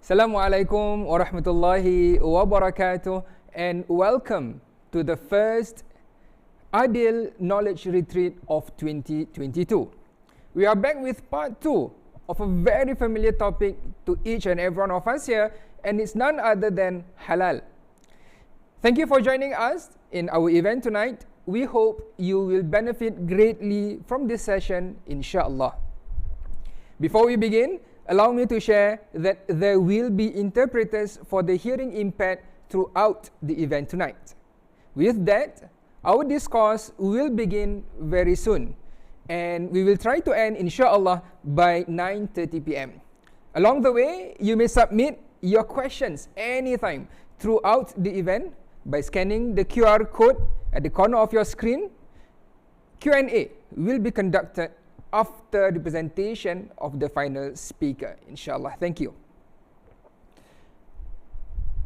Assalamualaikum warahmatullahi wabarakatuh, and welcome to the first Adil Knowledge Retreat of 2022. We are back with part 2 of a very familiar topic to each and every one of us here, and it's none other than halal. Thank you for joining us in our event tonight. We hope you will benefit greatly from this session, inshallah. Before we begin, allow me to share that there will be interpreters for the hearing impaired throughout the event tonight. With that, our discourse will begin very soon, and we will try to end, inshallah, by 9:30 p.m. Along the way, you may submit your questions anytime throughout the event by scanning the QR code at the corner of your screen. Q&A will be conducted after the presentation of the final speaker, inshallah. Thank you.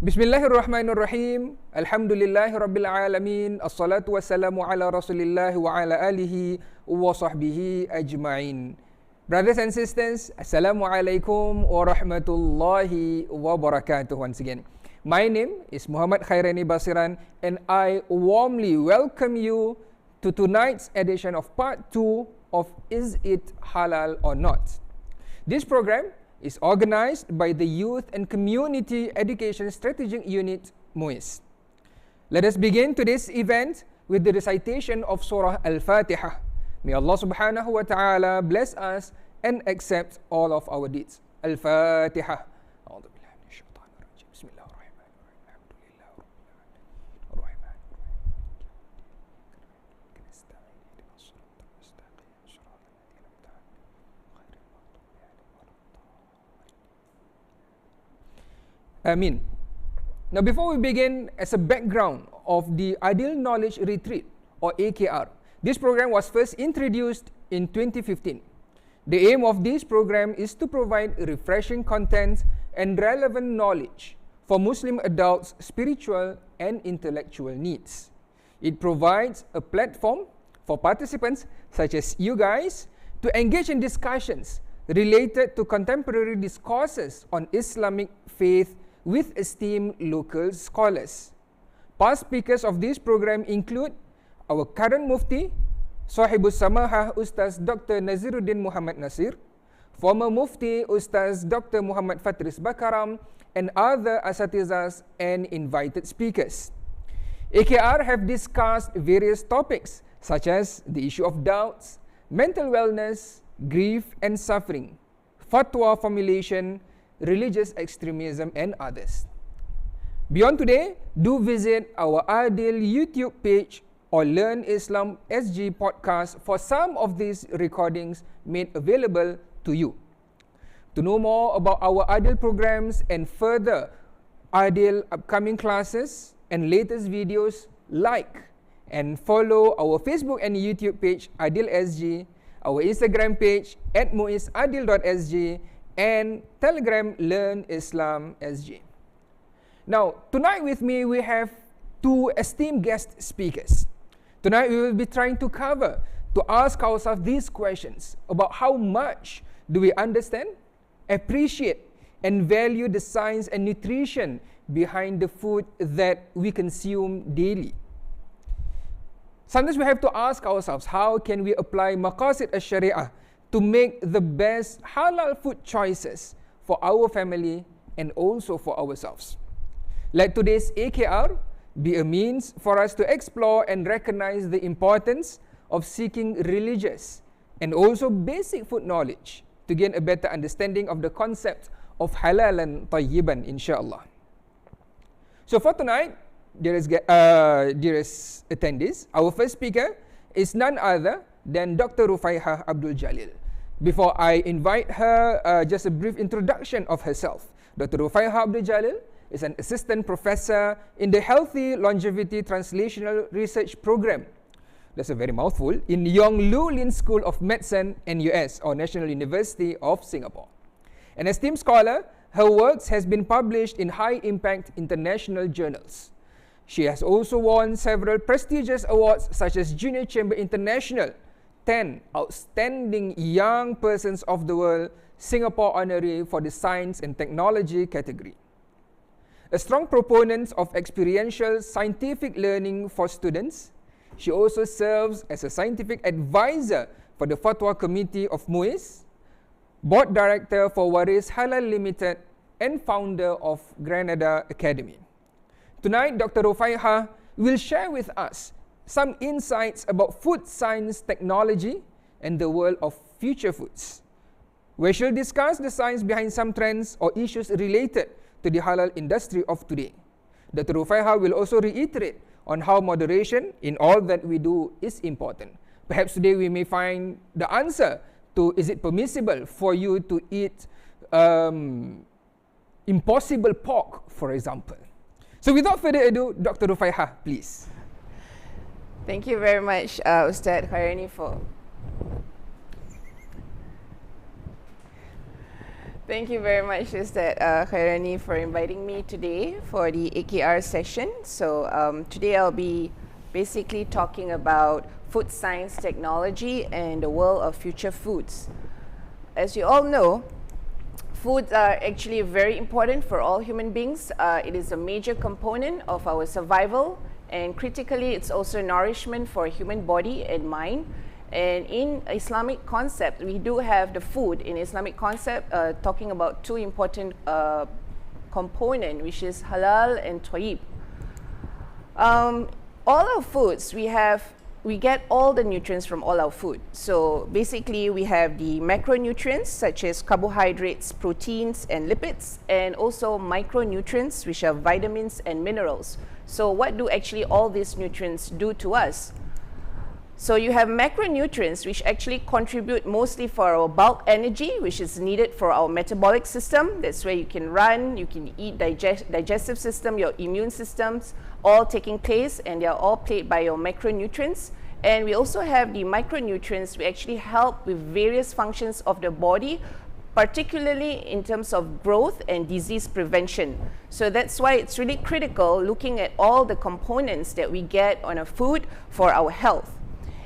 Bismillahirrahmanirrahim. Alhamdulillahi rabbil alamin. Assalatu wassalamu ala rasulillah wa ala alihi wa sahbihi ajma'in. Brothers and sisters, Assalamualaikum warahmatullahi wabarakatuh once again. My name is Muhammad Khairani Basiran, and I warmly welcome you to tonight's edition of part 2 of Is It Halal or Not? This program is organized by the Youth and Community Education Strategic Unit, MUIS. Let us begin today's event with the recitation of Surah Al-Fatiha. May Allah subhanahu wa ta'ala bless us and accept all of our deeds. Al-Fatiha. Amin. Now, before we begin, as a background of the Adil Knowledge Retreat, or AKR, this program was first introduced in 2015. The aim of this program is to provide refreshing content and relevant knowledge for Muslim adults' spiritual and intellectual needs. It provides a platform for participants, such as you guys, to engage in discussions related to contemporary discourses on Islamic faith with esteemed local scholars. Past speakers of this program include our current Mufti, Sahibus Samahah Ustaz Dr. Naziruddin Muhammad Nasir, former Mufti Ustaz Dr. Muhammad Fatris Bakaram, and other asatizas and invited speakers. AKR have discussed various topics such as the issue of doubts, mental wellness, grief and suffering, fatwa formulation, religious extremism, and others. Beyond today, do visit our Adil YouTube page or Learn Islam SG podcast for some of these recordings made available to you. To know more about our Adil programs and further Adil upcoming classes and latest videos, like and follow our Facebook and YouTube page Adil SG, our Instagram page @muisadil.sg, and Telegram Learn Islam SG. Now, tonight with me we have two esteemed guest speakers. Tonight we will be trying to ask ourselves these questions about how much do we understand, appreciate, and value the science and nutrition behind the food that we consume daily. Sometimes we have to ask ourselves, how can we apply maqasid al-Sharia to make the best halal food choices for our family and also for ourselves? Let today's AKR be a means for us to explore and recognize the importance of seeking religious and also basic food knowledge to gain a better understanding of the concept of halalan tayyiban, inshallah. So for tonight, dearest attendees, our first speaker is none other than Dr. Rufaiha Abdul Jalil. Before I invite her, just a brief introduction of herself. Dr. Rufaiha Abdul Jalil is an assistant professor in the Healthy Longevity Translational Research Program. That's a very mouthful. In Yong Lu Lin School of Medicine, NUS, or National University of Singapore. An esteemed scholar, her works has been published in high-impact international journals. She has also won several prestigious awards such as Junior Chamber International, 10 Outstanding Young Persons of the World, Singapore Honorary for the Science and Technology category. A strong proponent of experiential scientific learning for students, she also serves as a scientific advisor for the Fatwa Committee of MUIS, board director for Waris Halal-related, and founder of Granada Academy. Tonight, Dr. Rufaiha will share with us some insights about food science technology and the world of future foods, where she'll discuss the science behind some trends or issues related to the halal industry of today. Dr. Rufaiha will also reiterate on how moderation in all that we do is important. Perhaps today we may find the answer to, is it permissible for you to eat impossible pork, for example. So without further ado, Dr. Rufaiha, please. Thank you very much, Ustad Khairani, for inviting me today for the AKR session. So today I'll be basically talking about food science technology and the world of future foods. As you all know, foods are actually very important for all human beings. It is a major component of our survival, and critically, it's also nourishment for human body and mind. And in Islamic concept, we do have the food in Islamic concept talking about two important components, which is halal and tayyib. All our foods, we get all the nutrients from all our food. So basically, we have the macronutrients such as carbohydrates, proteins, and lipids, and also micronutrients, which are vitamins and minerals. So what do actually all these nutrients do to us? So you have macronutrients, which actually contribute mostly for our bulk energy, which is needed for our metabolic system. That's where you can run, you can eat, digestive system, your immune systems, all taking place, and they are all played by your macronutrients. And we also have the micronutrients, which actually help with various functions of the body, particularly in terms of growth and disease prevention. So that's why it's really critical looking at all the components that we get on a food for our health.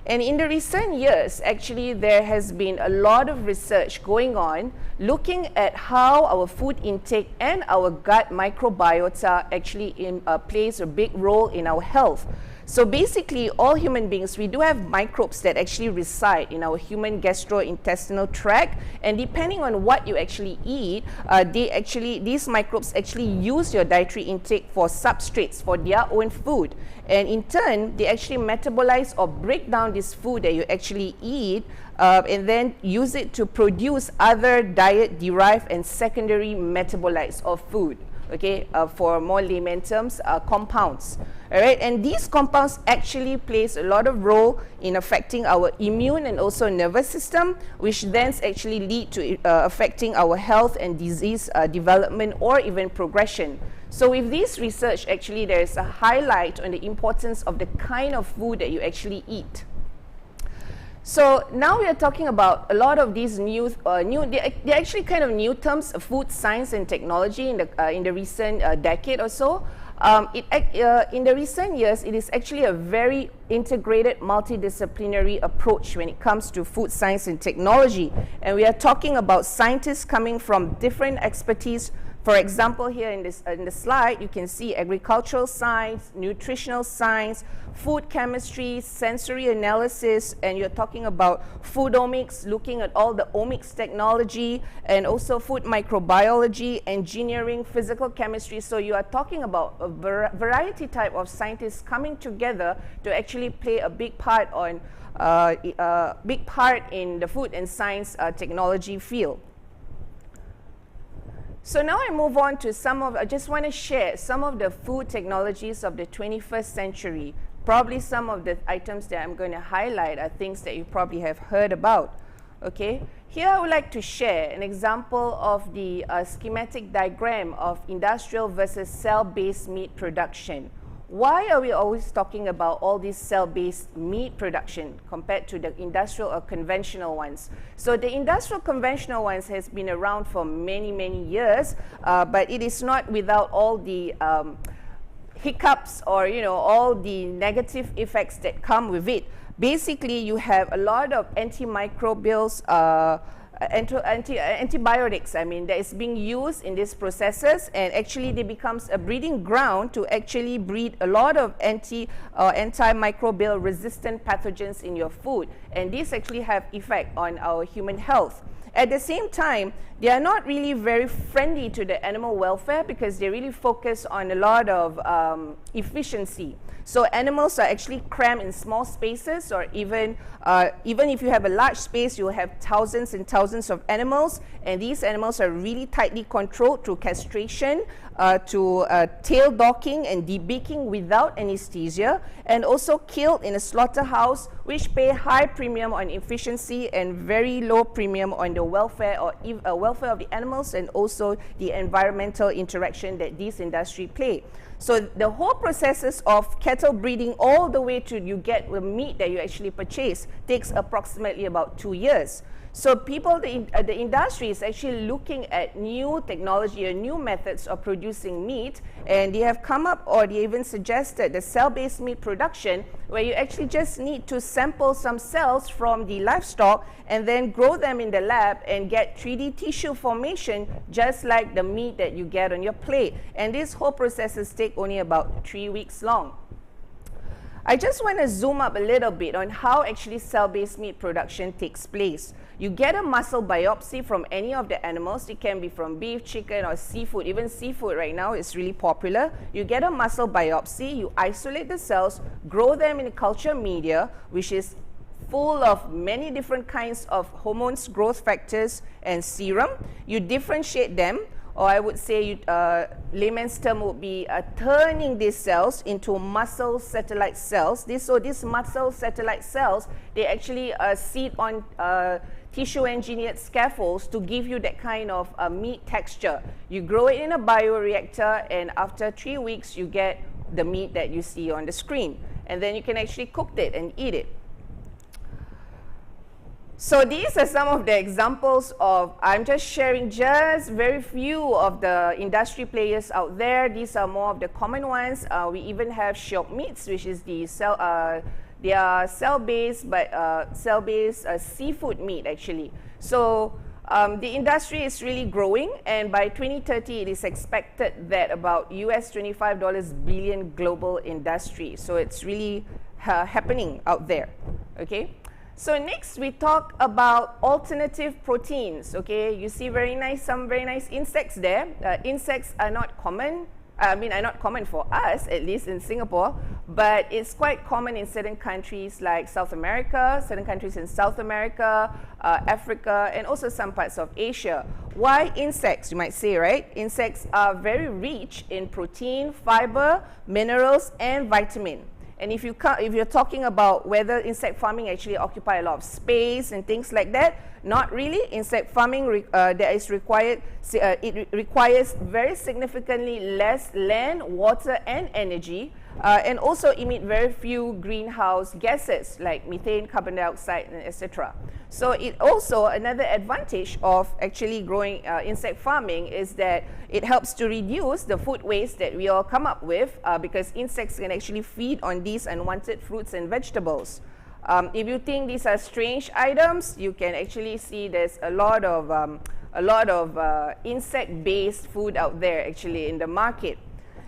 And in the recent years, actually, there has been a lot of research going on looking at how our food intake and our gut microbiota actually plays a big role in our health. So basically, all human beings, we do have microbes that actually reside in our human gastrointestinal tract, and depending on what you actually eat, these microbes actually use your dietary intake for substrates for their own food, and in turn, they actually metabolize or break down this food that you actually eat, and then use it to produce other diet-derived and secondary metabolites of food. Okay, for more layman terms, compounds. All right, and these compounds actually plays a lot of role in affecting our immune and also nervous system, which then actually lead to affecting our health and disease development or even progression. So with this research, actually, there is a highlight on the importance of the kind of food that you actually eat. So now we are talking about a lot of these they're actually kind of new terms of food science and technology in the recent decade or so. In the recent years, it is actually a very integrated multidisciplinary approach when it comes to food science and technology. And we are talking about scientists coming from different expertise. For example, here in the slide, you can see agricultural science, nutritional science, food chemistry, sensory analysis, and you're talking about foodomics, looking at all the omics technology, and also food microbiology, engineering, physical chemistry. So you are talking about a variety type of scientists coming together to actually play a big part in the food and science technology field. So now I move on to I just want to share some of the food technologies of the 21st century. Probably some of the items that I'm going to highlight are things that you probably have heard about. Okay, here I would like to share an example of the schematic diagram of industrial versus cell-based meat production. Why are we always talking about all these cell-based meat production compared to the industrial or conventional ones? So the industrial conventional ones has been around for many, many years, but it is not without all the hiccups or all the negative effects that come with it. Basically, you have a lot of antimicrobials antibiotics, I mean, that is being used in these processes, and actually they becomes a breeding ground to actually breed a lot of antimicrobial resistant pathogens in your food, and these actually have effect on our human health. At the same time, they are not really very friendly to the animal welfare because they really focus on a lot of efficiency. So animals are actually crammed in small spaces, or even if you have a large space, you'll have thousands and thousands of animals, and these animals are really tightly controlled through castration, to tail docking and debeaking without anesthesia, and also killed in a slaughterhouse, which pay high premium on efficiency and very low premium on the welfare or welfare of the animals, and also the environmental interaction that this industry play. So the whole processes of cattle breeding all the way to you get the meat that you actually purchase takes approximately about 2 years. So people, the industry is actually looking at new technology or new methods of producing meat, and they have come up, or they even suggested, the cell-based meat production, where you actually just need to sample some cells from the livestock and then grow them in the lab and get 3D tissue formation just like the meat that you get on your plate. And these whole processes take only about 3 weeks long. I just want to zoom up a little bit on how actually cell-based meat production takes place. You get a muscle biopsy from any of the animals. It can be from beef, chicken, or seafood. Even seafood right now is really popular. You get a muscle biopsy, you isolate the cells, grow them in a culture media, which is full of many different kinds of hormones, growth factors, and serum. You differentiate them, or I would say layman's term would be turning these cells into muscle satellite cells. So these muscle satellite cells, they actually sit on tissue engineered scaffolds to give you that kind of meat texture. You grow it in a bioreactor, and after 3 weeks you get the meat that you see on the screen, and then you can actually cook it and eat it. So these are some of the examples of, I'm just sharing just very few of the industry players out there. These are more of the common ones. We even have Shiok Meats, which is the they are cell-based, but cell-based seafood meat actually. So the industry is really growing, and by 2030 it is expected that about US $25 billion global industry. So it's really happening out there, okay? So next we talk about alternative proteins, okay? You see some very nice insects there. Insects are not common. Are not common for us, at least in Singapore, but it's quite common in certain countries like South America, certain countries in South America, Africa, and also some parts of Asia. Why insects, you might say, right? Insects are very rich in protein, fiber, minerals, and vitamin. And if you're talking about whether insect farming actually occupy a lot of space and things like that, not really. Insect farming it requires very significantly less land, water, and energy, and also emit very few greenhouse gases like methane, carbon dioxide, and etc. So it also, another advantage of actually growing insect farming is that it helps to reduce the food waste that we all come up with, because insects can actually feed on these unwanted fruits and vegetables. If you think these are strange items, you can actually see there's a lot of insect-based food out there actually in the market.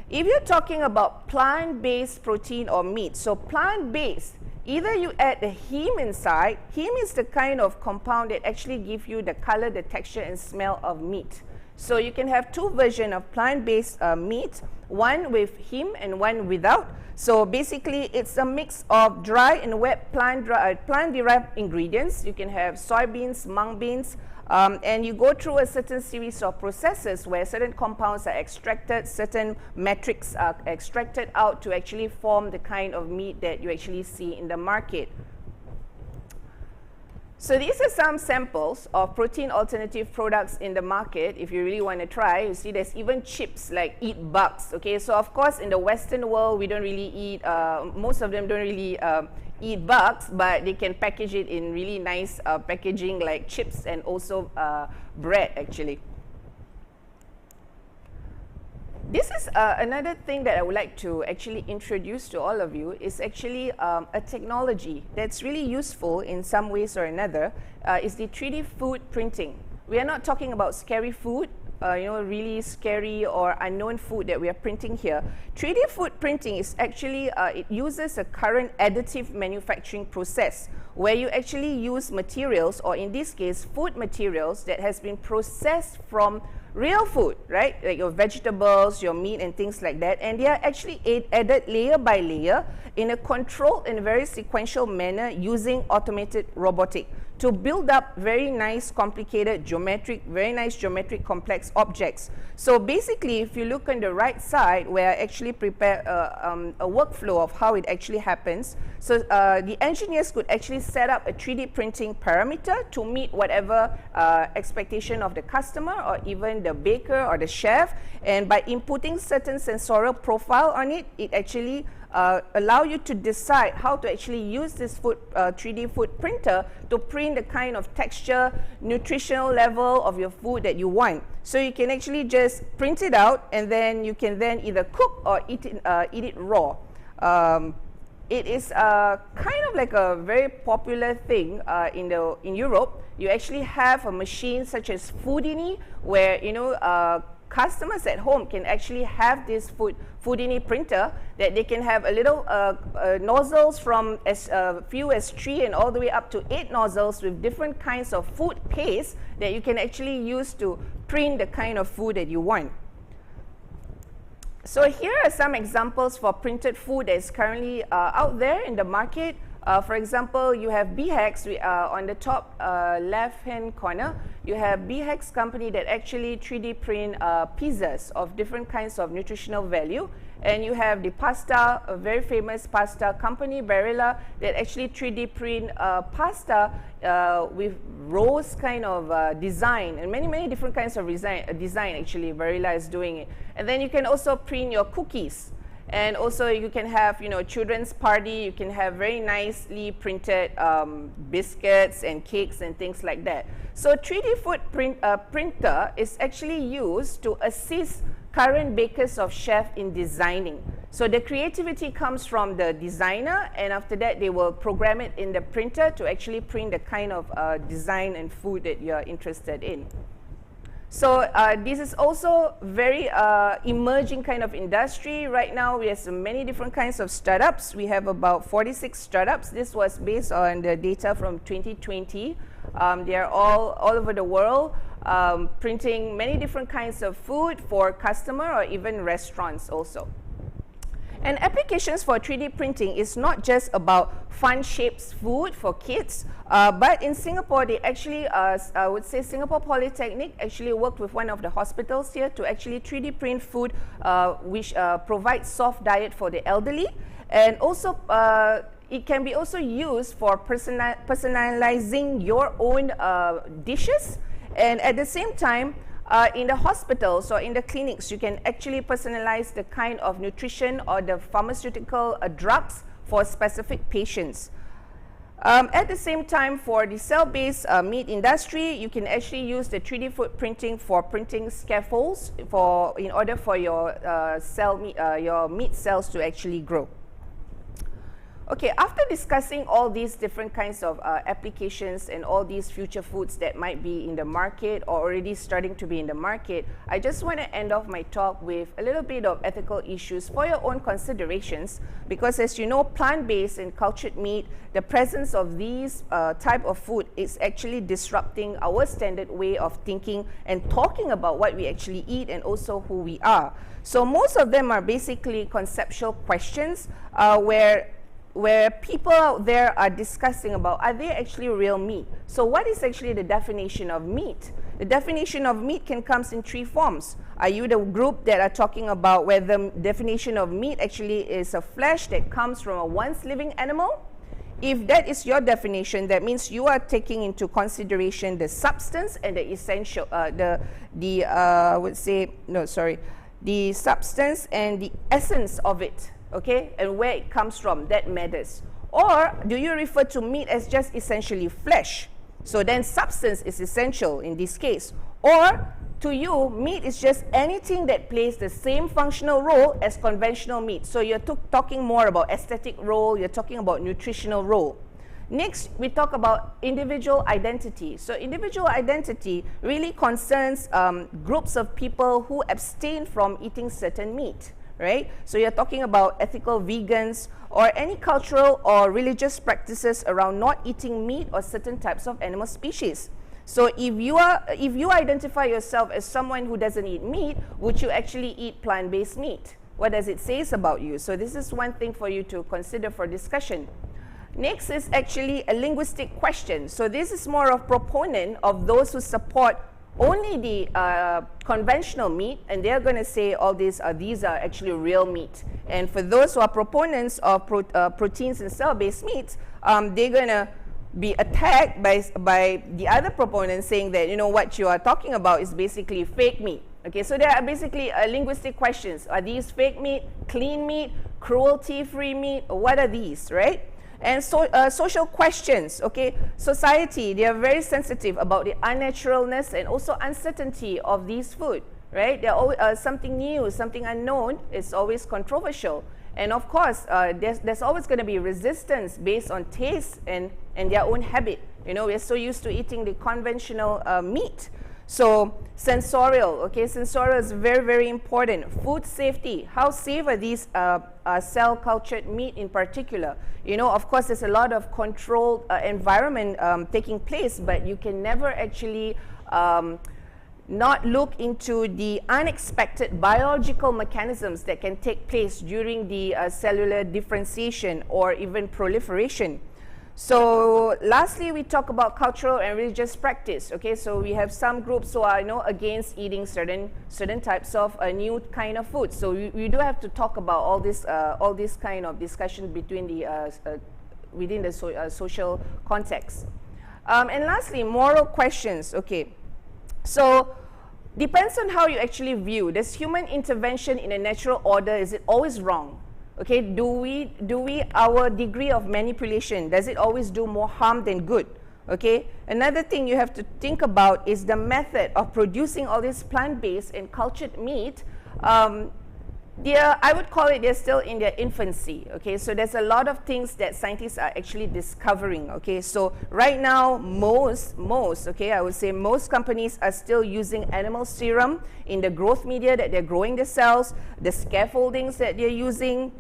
If you're talking about plant-based protein or meat, so plant-based, either you add the heme inside. Heme is the kind of compound that actually gives you the color, the texture, and smell of meat. So you can have two versions of plant-based meat, one with heme and one without. So basically, it's a mix of dry and wet plant-derived ingredients. You can have soybeans, mung beans, and you go through a certain series of processes where certain compounds are extracted, certain matrix are extracted out to actually form the kind of meat that you actually see in the market. So these are some samples of protein alternative products in the market. If you really want to try, you see there's even chips like eat bugs. Okay, so of course in the Western world we don't really eat, most of them don't really eat bugs, but they can package it in really nice packaging like chips and also bread actually. This is another thing that I would like to actually introduce to all of you is actually a technology that's really useful in some ways or another, is the 3D food printing. We are not talking about scary food, really scary or unknown food that we are printing here. 3D food printing is actually, it uses a current additive manufacturing process where you actually use materials, or in this case, food materials that has been processed from real food, right? Like your vegetables, your meat and things like that. And they are actually added layer by layer in a controlled and very sequential manner using automated robotic to build up very nice, complicated, very nice geometric complex objects. So basically, if you look on the right side, where I actually prepare a workflow of how it actually happens. So the engineers could actually set up a 3D printing parameter to meet whatever expectation of the customer or even the baker or the chef. And by inputting certain sensorial profile on it, it actually allow you to decide how to actually use this 3D food printer to print the kind of texture, nutritional level of your food that you want. So you can actually just print it out, and then you can then either cook or eat it raw. It is kind of like a very popular thing in Europe. You actually have a machine such as Foodini, where customers at home can actually have this Foodini printer that they can have a little nozzles from as few as 3 and all the way up to 8 nozzles with different kinds of food paste that you can actually use to print the kind of food that you want. So here are some examples for printed food that is currently out there in the market. For example, you have BHEX on the top left-hand corner. You have BHEX company that actually 3D print pizzas of different kinds of nutritional value. And you have the pasta, a very famous pasta company, Barilla, that actually 3D print pasta with rose kind of design, and many different kinds of design actually Barilla is doing it. And then you can also print your cookies. And also you can have, children's party, you can have very nicely printed biscuits and cakes and things like that. So 3D food printer is actually used to assist current bakers of chef in designing. So the creativity comes from the designer, and after that they will program it in the printer to actually print the kind of design and food that you're interested in. So this is also very emerging kind of industry. Right now we have so many different kinds of startups. We have about 46 startups. This was based on the data from 2020. They are all over the world, printing many different kinds of food for customer or even restaurants also. And applications for 3D printing is not just about fun shapes food for kids, but in Singapore, they actually, I would say Singapore Polytechnic actually worked with one of the hospitals here to actually 3D print food which provides soft diet for the elderly. And also, it can be also used for personalizing your own dishes. And at the same time, in the hospitals or in the clinics, you can actually personalize the kind of nutrition or the pharmaceutical drugs for specific patients. At the same time, for the cell-based meat industry, you can actually use the 3D food printing for printing scaffolds in order for your your meat cells to actually grow. Okay, after discussing all these different kinds of applications and all these future foods that might be in the market or already starting to be in the market, I just want to end off my talk with a little bit of ethical issues for your own considerations, because as you know, plant-based and cultured meat, the presence of these type of food is actually disrupting our standard way of thinking and talking about what we actually eat and also who we are. So most of them are basically conceptual questions where people out there are discussing about, are they actually real meat? So what is actually the definition of meat? The definition of meat can come in 3 forms. Are you the group that are talking about where the definition of meat actually is a flesh that comes from a once living animal? If that is your definition, that means you are taking into consideration the substance and the essential, the substance and the essence of it. Okay, and where it comes from, that matters. Or do you refer to meat as just essentially flesh? So then substance is essential in this case. Or to you, meat is just anything that plays the same functional role as conventional meat. So you're talking more about aesthetic role, you're talking about nutritional role. Next, we talk about individual identity. So individual identity really concerns groups of people who abstain from eating certain meat, right? So you're talking about ethical vegans or any cultural or religious practices around not eating meat or certain types of animal species. So if you identify yourself as someone who doesn't eat meat, would you actually eat plant-based meat? What does it say about you? So this is one thing for you to consider for discussion. Next is actually a linguistic question. So this is more of proponent of those who support only the conventional meat, and they're going to say all these are actually real meat. And for those who are proponents of proteins and cell-based meats, they're going to be attacked by the other proponents saying that, you know, what you are talking about is basically fake meat. Okay, so there are basically linguistic questions. Are these fake meat, clean meat, cruelty-free meat, or what are these, right? And so, social questions, okay? Society, they are very sensitive about the unnaturalness and also uncertainty of these food, right? They're always, something new, something unknown is always controversial. And of course, there's always going to be resistance based on taste and their own habit. You know, we're so used to eating the conventional meat. So sensorial, okay, sensorial is very, very important. Food safety, how safe are these cell-cultured meat in particular? You know, of course, there's a lot of controlled environment taking place, but you can never actually not look into the unexpected biological mechanisms that can take place during the cellular differentiation or even proliferation. So lastly, we talk about cultural and religious practice. Okay, so we have some groups who are, you know, against eating certain types of new kind of food. So we do have to talk about all this kind of discussion between the within the social context. And lastly, moral questions. Okay, so depends on how you actually view. Does human intervention in a natural order, is it always wrong? Okay, our degree of manipulation, does it always do more harm than good? Okay, another thing you have to think about is the method of producing all this plant-based and cultured meat. I would call it they're still in their infancy. Okay, so there's a lot of things that scientists are actually discovering. Okay, so right now okay, I would say most companies are still using animal serum in the growth media that they're growing the cells, the scaffoldings that they're using.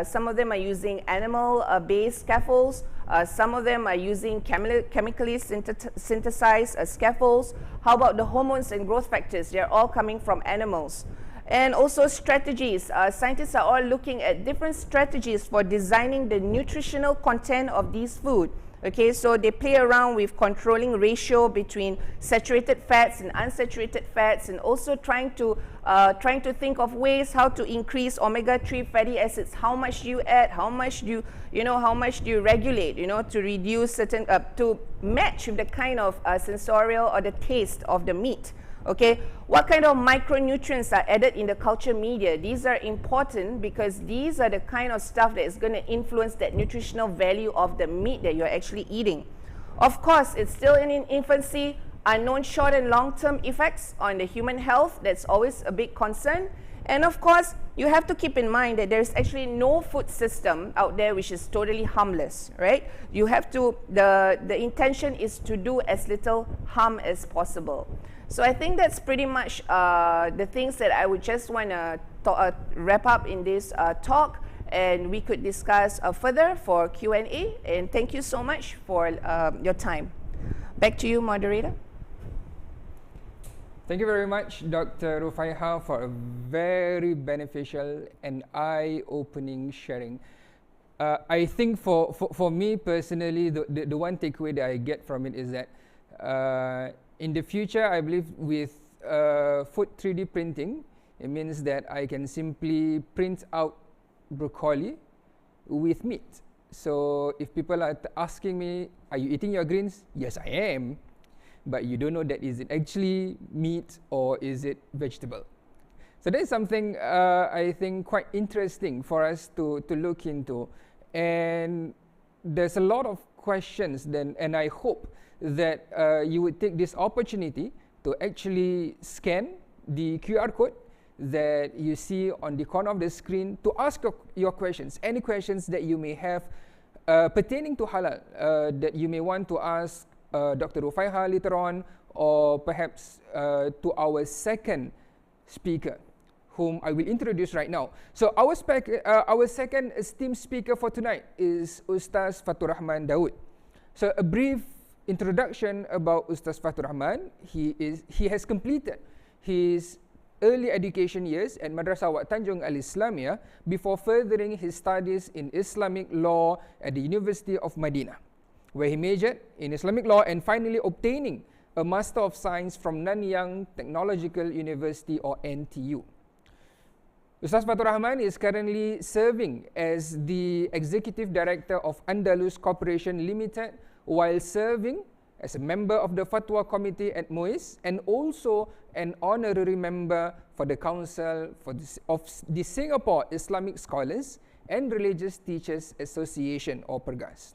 Some of them are using animal based scaffolds. Some of them are using chemically synthesized scaffolds. How about the hormones and growth factors? They're all coming from animals. And also strategies. Scientists are all looking at different strategies for designing the nutritional content of these food. Okay, so they play around with controlling ratio between saturated fats and unsaturated fats, and also trying to think of ways how to increase omega-3 fatty acids. How much do you add? How much do you regulate? You know, to reduce certain to match with the kind of sensorial or the taste of the meat. Okay, what kind of micronutrients are added in the culture media? These are important because these are the kind of stuff that is going to influence that nutritional value of the meat that you're actually eating. Of course, it's still in infancy. Unknown short and long-term effects on the human health, that's always a big concern. And of course, you have to keep in mind that there's actually no food system out there which is totally harmless, right? You have to, the intention is to do as little harm as possible. So I think that's pretty much the things that I would just want to wrap up in this talk, and we could discuss further for Q&A. And thank you so much for your time. Back to you, moderator. Thank you very much, Dr. Rufaiha, for a very beneficial and eye-opening sharing. I think for me personally, the one takeaway that I get from it is that in the future, I believe with food 3D printing, it means that I can simply print out broccoli with meat. So if people are asking me, are you eating your greens? Yes, I am. But you don't know that is it actually meat or is it vegetable. So that is something I think quite interesting for us to look into. And there's a lot of questions then, and I hope that you would take this opportunity to actually scan the QR code that you see on the corner of the screen to ask your questions, any questions that you may have pertaining to halal that you may want to ask Dr. Rufaiha later on, or perhaps to our second speaker, whom I will introduce right now. So our second esteemed speaker for tonight is Ustaz Fatur Rahman Daud. So a brief introduction about Ustaz Fatur Rahman. He has completed his early education years at Madrasah Wak Tanjung Al-Islamiyah before furthering his studies in Islamic law at the University of Madinah, where he majored in Islamic law and finally obtaining a Master of Science from Nanyang Technological University, or NTU. Ustaz Fatur Rahman is currently serving as the Executive Director of Andalus Corporation Limited, while serving as a member of the Fatwa Committee at MUIS and also an honorary member for the Council of the Singapore Islamic Scholars and Religious Teachers Association, or PERGAS.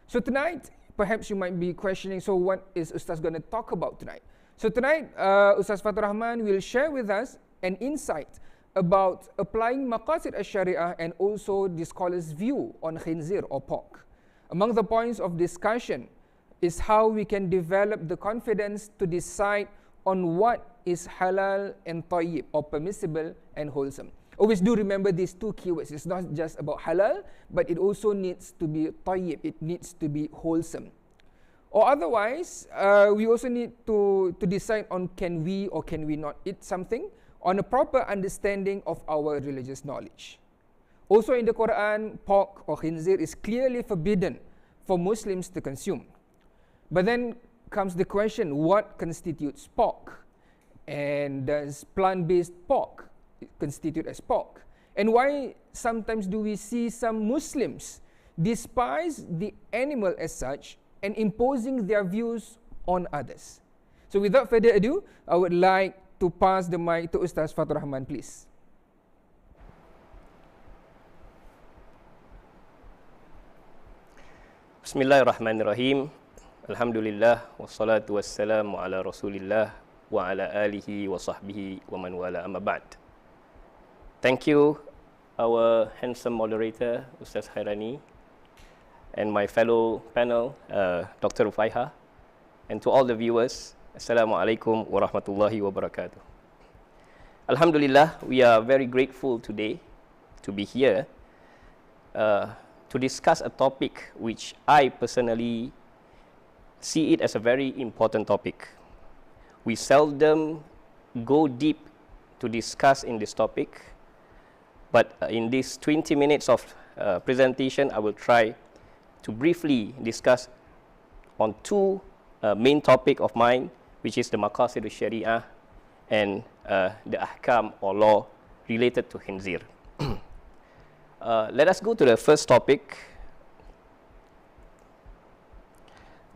So tonight, perhaps you might be questioning, so what is Ustaz going to talk about tonight? So tonight, Ustaz Fatur Rahman will share with us an insight about applying maqasid al-Sharia and also the scholar's view on khinzir or pork. Among the points of discussion is how we can develop the confidence to decide on what is halal and tayyib, or permissible and wholesome. Always do remember these two keywords. It's not just about halal, but it also needs to be tayyib. It needs to be wholesome. Or otherwise, we also need to decide on can we or can we not eat something on a proper understanding of our religious knowledge. Also in the Quran, pork or khinzir is clearly forbidden for Muslims to consume. But then comes the question, what constitutes pork? And does plant-based pork constitute as pork? And why sometimes do we see some Muslims despise the animal as such and imposing their views on others? So without further ado, I would like to pass the mic to Ustaz Fatur Rahman, please. Bismillahirrahmanirrahim. Alhamdulillah wassalatu wassalamu ala Rasulillah wa ala alihi wa sahbihi wa man wala, amma ba'd. Thank you, our handsome moderator, Ustaz Khairani, and my fellow panel, Dr. Rufaiha, and to all the viewers, Assalamualaikum warahmatullahi wabarakatuh. Alhamdulillah, we are very grateful today to be here to discuss a topic which I personally see it as a very important topic. We seldom go deep to discuss in this topic, but in this 20 minutes of presentation, I will try to briefly discuss on two main topic of mine, which is the maqasid al-Sharia and the ahkam or law related to khinzir. Let us go to the first topic,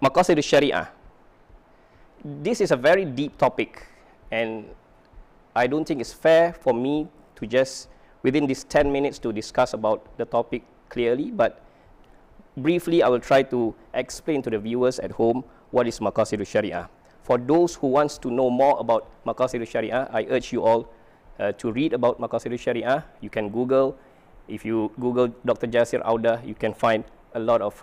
maqasid al-Sharia. This is a very deep topic, and I don't think it's fair for me to just within these 10 minutes to discuss about the topic clearly, but briefly I will try to explain to the viewers at home what is maqasid al-Sharia. For those who wants to know more about maqasid al-Sharia, I urge you all to read about maqasid al-Sharia. You can Google. If you Google Dr. Jasir Auda, you can find a lot of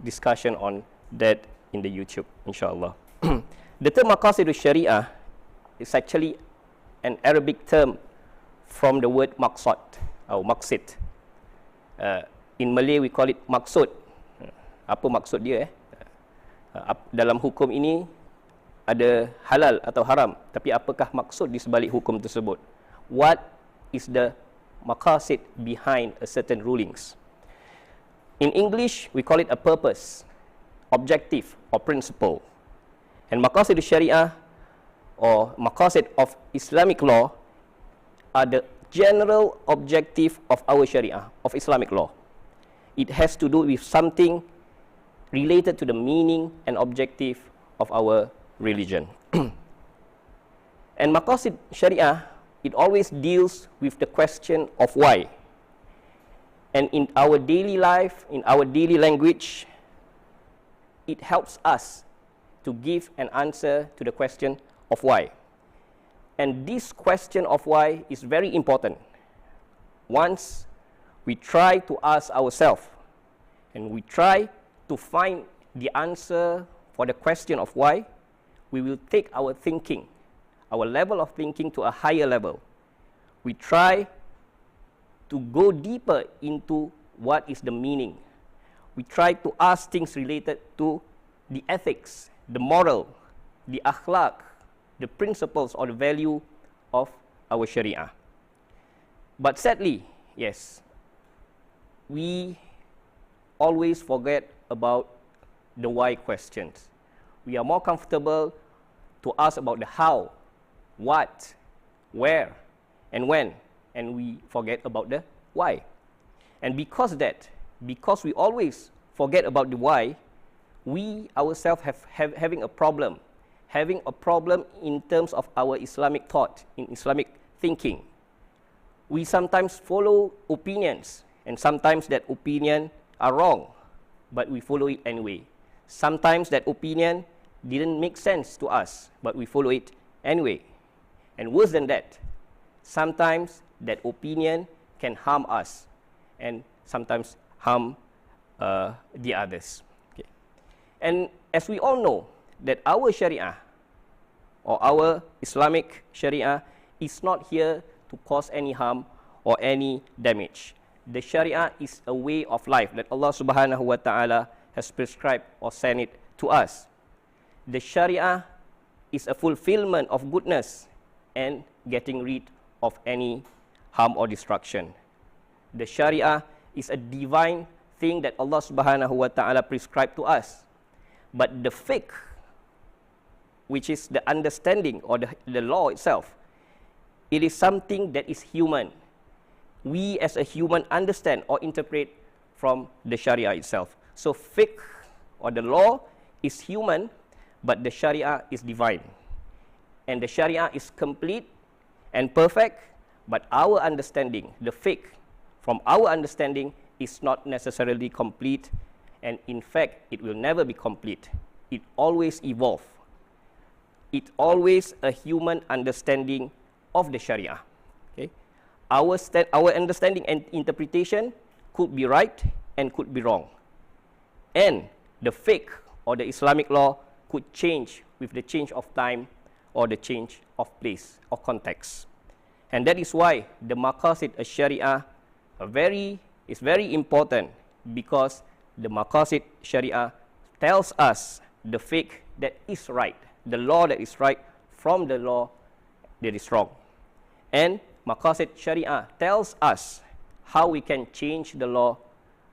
discussion on that in the YouTube, inshallah. The term maqasid al-Sharia is actually an Arabic term from the word maqsad or maqsid. In Malay we call it maksud. Apa maksud dia? Dalam hukum ini ada halal atau haram, tapi apakah maksud di sebalik hukum tersebut? What is the maqasid behind a certain rulings? In English we call it a purpose, objective or principle. And maqasid al-Sharia or maqasid of Islamic law are the general objective of our Sharia, of Islamic law. It has to do with something related to the meaning and objective of our religion. And maqasid Sharia, it always deals with the question of why. And in our daily life, in our daily language, it helps us to give an answer to the question of why. And this question of why is very important. Once we try to ask ourselves and we try to find the answer for the question of why, we will take our thinking, our level of thinking to a higher level. We try to go deeper into what is the meaning. We try to ask things related to the ethics, the moral, the akhlaq, the principles or the value of our Sharia. But sadly, yes, we always forget about the why questions. We are more comfortable to ask about the how, what, where, and when, and we forget about the why. And because we always forget about the why, we ourselves having a problem in terms of our Islamic thought, in Islamic thinking. We sometimes follow opinions, and sometimes that opinion are wrong, but we follow it anyway. Sometimes that opinion didn't make sense to us, but we follow it anyway. And worse than that, sometimes that opinion can harm us and sometimes harm the others. Okay. And as we all know, that our Sharia or our Islamic Sharia is not here to cause any harm or any damage. The Sharia is a way of life that Allah subhanahu wa ta'ala has prescribed or sent it to us. The Sharia is a fulfillment of goodness and getting rid of any harm or destruction. The Sharia is a divine thing that Allah subhanahu wa ta'ala prescribed to us. But the fiqh, which is the understanding or the law itself, it is something that is human. We as a human understand or interpret from the Sharia itself. So fiqh or the law is human, but the Sharia is divine. And the Sharia is complete and perfect, but our understanding, the fiqh, from our understanding is not necessarily complete, and in fact, it will never be complete. It always evolves. It's always a human understanding of the Sharia. Okay? Our understanding and interpretation could be right and could be wrong. And the fiqh or the Islamic law could change with the change of time or the change of place or context. And that is why the maqasid al-Sharia is very important, because the maqasid Sharia tells us the fiqh that is right, the law that is right from the law that is wrong. And maqasid Sharia tells us how we can change the law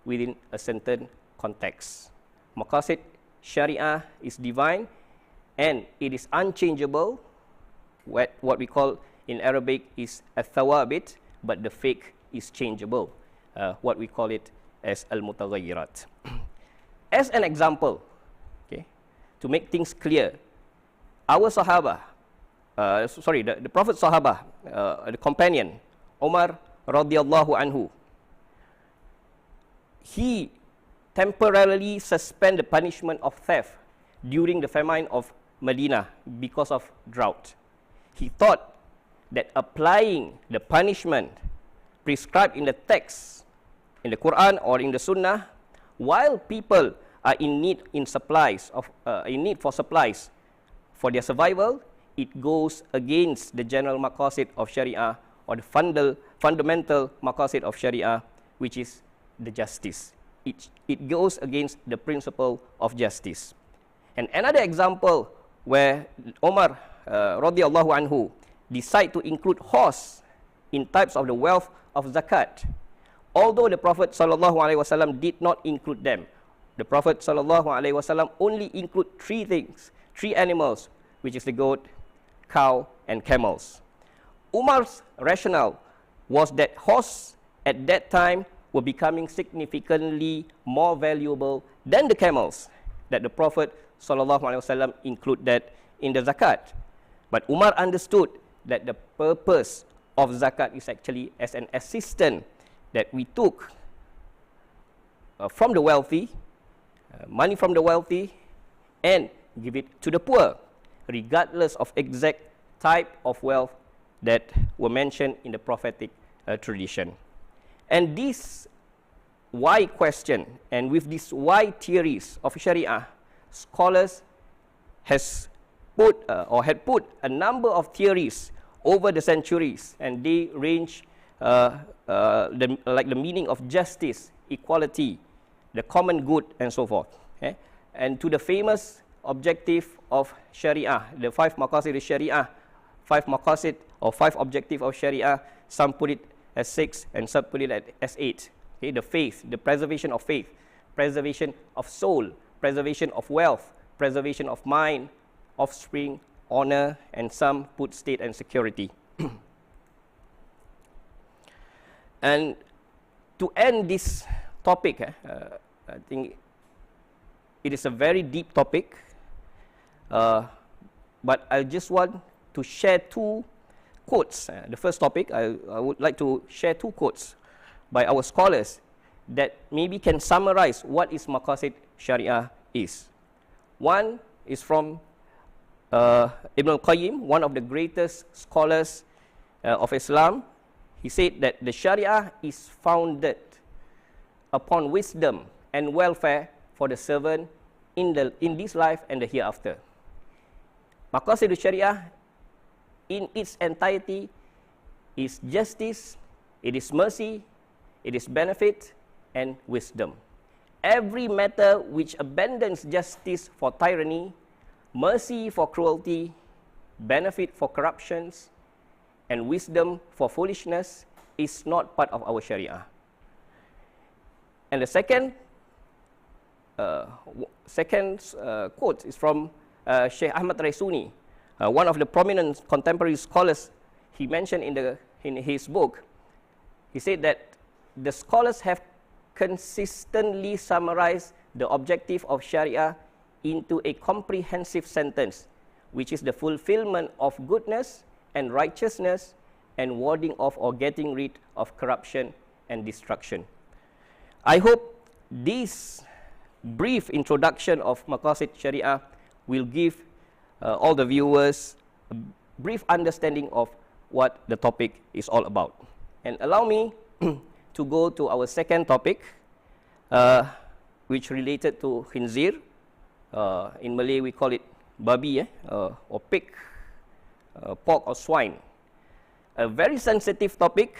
within a certain context. Maqasid Sharia is divine and it is unchangeable. What we call in Arabic is al-thawabit, but the fiqh is changeable. What we call it as al-mutaghayyirat. As an example, okay, to make things clear, our Sahaba, the Prophet Sahaba, the companion, Umar radiyallahu anhu, he temporarily suspended the punishment of theft during the famine of Medina because of drought. He thought that applying the punishment prescribed in the text, in the Quran or in the Sunnah, while people are in need for supplies for their survival, it goes against the general maqasid of Sharia or the fundamental maqasid of Sharia, which is the justice. It goes against the principle of justice. And another example where Umar radiyallahu anhu decide to include horse in types of the wealth of zakat, although the Prophet sallallahu alaihi wasallam did not include them. The Prophet sallallahu alaihi wasallam only include three animals, which is the goat, cow, and camels. Umar's rationale was that horse at that time were becoming significantly more valuable than the camels, that the Prophet sallallahu alaihi wasallam include that in the zakat. But Umar understood that the purpose of zakat is actually as an assistance that we took from the wealthy, money from the wealthy, and give it to the poor, regardless of exact type of wealth that were mentioned in the prophetic tradition. And this why question, and with these why theories of Sharia, scholars has put had put a number of theories over the centuries, and they range like the meaning of justice, equality, the common good, and so forth. Okay? And to the famous objective of Sharia, the 5 maqasid Sharia, 5 maqasid or 5 objective of Sharia, some put it as 6 and some put it as 8. Okay? The faith, the preservation of faith, preservation of soul, preservation of wealth, preservation of mind, offspring, honor, and some put state and security. And to end this topic, I think it is a very deep topic, but I just want to share 2 quotes. The first topic, I would like to share 2 quotes by our scholars that maybe can summarize what is Maqasid Sharia is. One is from Ibn al-Qayyim, one of the greatest scholars of Islam. He said that the Sharia is founded upon wisdom and welfare for the servant in this life and the hereafter. Maqasid Sharia in its entirety is justice, it is mercy, it is benefit, and wisdom. Every matter which abandons justice for tyranny, mercy for cruelty, benefit for corruptions, and wisdom for foolishness is not part of our Sharia. And the second quote is from Sheikh Ahmad Raisuni, one of the prominent contemporary scholars. He mentioned in his book, he said that the scholars have consistently summarized the objective of Sharia into a comprehensive sentence, which is the fulfillment of goodness and righteousness and warding off or getting rid of corruption and destruction. I hope this brief introduction of Maqasid Sharia will give all the viewers a brief understanding of what the topic is all about. And allow me to go to our second topic, which related to khinzir. In Malay, we call it babi, or pig, pork or swine. A very sensitive topic,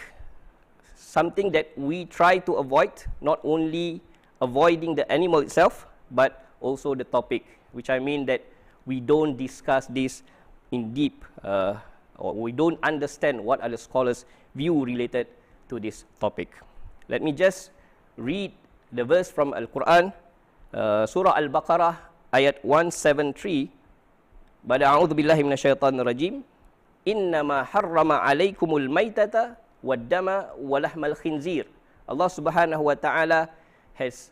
something that we try to avoid, not only avoiding the animal itself, but also the topic, which I mean that we don't discuss this in deep, or we don't understand what are the scholars' view related to this topic. Let me just read the verse from Al-Quran, Surah Al-Baqarah, ayat 173. Bada a'udzu billahi minasyaitonir rajim. Innama harrama 'alaikumul maitata wad-dama wa lahmal khinzir. Allah Subhanahu wa ta'ala has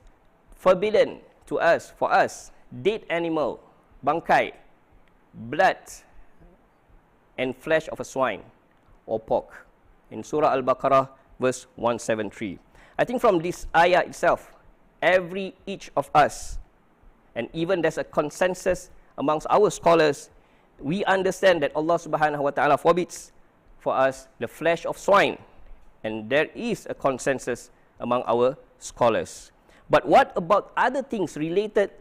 forbidden for us dead animal, bangkai, blood, and flesh of a swine or pork. In Surah Al-Baqarah, verse 173. I think from this ayah itself, each of us, and even there's a consensus amongst our scholars, we understand that Allah Subhanahu wa ta'ala forbids for us the flesh of swine. And there is a consensus among our scholars. But what about other things related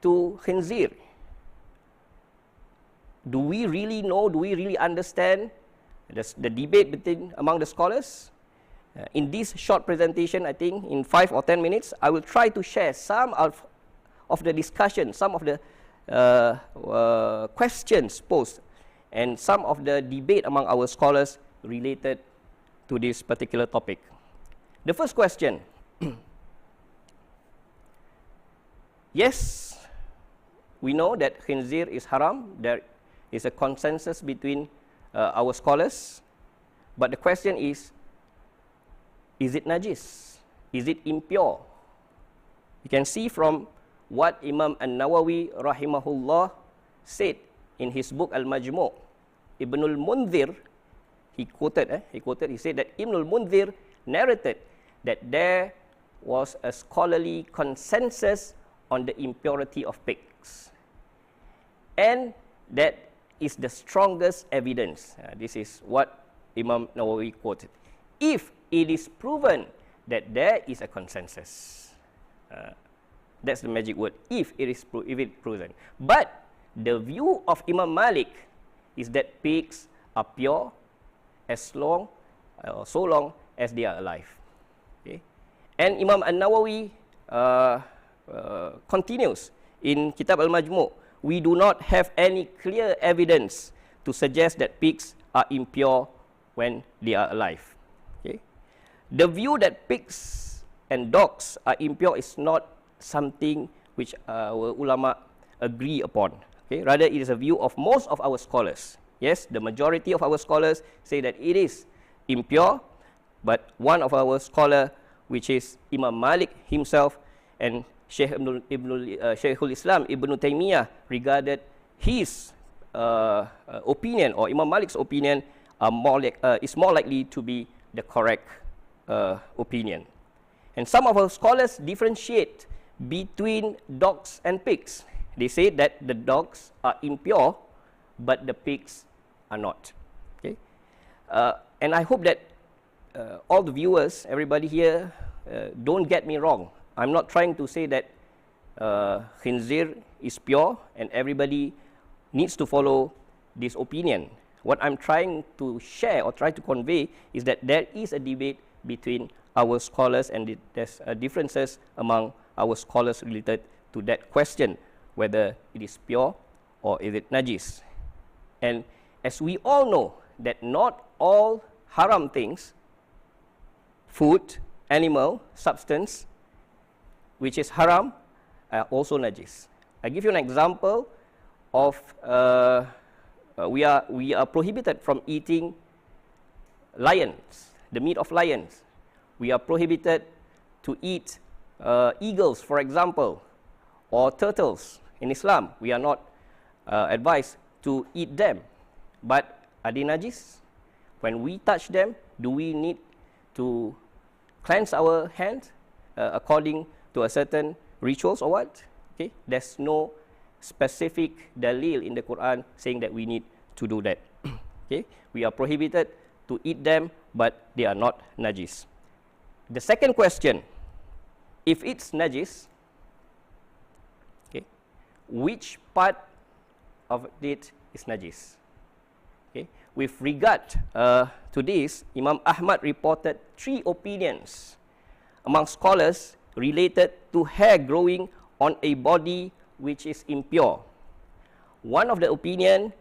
to khinzir? Do we really know, do we really understand the debate among the scholars? In this short presentation, I think in 5 or 10 minutes, I will try to share some of the discussion, some of the questions posed, and some of the debate among our scholars related to this particular topic. The first question. Yes, we know that khinzir is haram. There is a consensus between our scholars. But the question is it najis? Is it impure? You can see from what Imam An-Nawawi rahimahullah said in his book Al-Majmu'. Ibn al-Mundhir, he said that Ibn al-Mundhir narrated that there was a scholarly consensus on the impurity of pigs. and that is the strongest evidence. This is what Imam Nawawi quoted. If it is proven that there is a consensus. That's the magic word, if it is proven. But the view of Imam Malik is that pigs are pure as long, so long as they are alive. Okay? And Imam An-Nawawi continues in Kitab Al-Majmu', we do not have any clear evidence to suggest that pigs are impure when they are alive. Okay? The view that pigs and dogs are impure is not something which our ulama agree upon. Okay? Rather, it is a view of most of our scholars. Yes, the majority of our scholars say that it is impure, but one of our scholar, which is Imam Malik himself, and Shaykhul Islam Ibn Taymiyyah, regarded his opinion, or Imam Malik's opinion, is more likely to be the correct opinion. And some of our scholars differentiate between dogs and pigs. They say that the dogs are impure, but the pigs are not. Okay? And I hope that all the viewers, everybody here, don't get me wrong. I'm not trying to say that khinzir is pure and everybody needs to follow this opinion. What I'm trying to share or try to convey is that there is a debate between our scholars, and there's differences among our scholars related to that question, whether it is pure or is it najis. And as we all know that not all haram things, food, animal, substance, which is haram, are also najis. I give you an example of we are prohibited from eating lions, the meat of lions. We are prohibited to eat eagles, for example, or turtles. In Islam, we are not advised to eat them. But are they najis? When we touch them, do we need to cleanse our hands according to a certain rituals or what? Okay, there's no specific dalil in the Quran saying that we need to do that. Okay, we are prohibited to eat them, but they are not najis. The second question, if it's najis, okay, which part of it is najis? Okay, with regard to this, Imam Ahmad reported 3 opinions among scholars related to hair growing on a body which is impure. One of the opinion,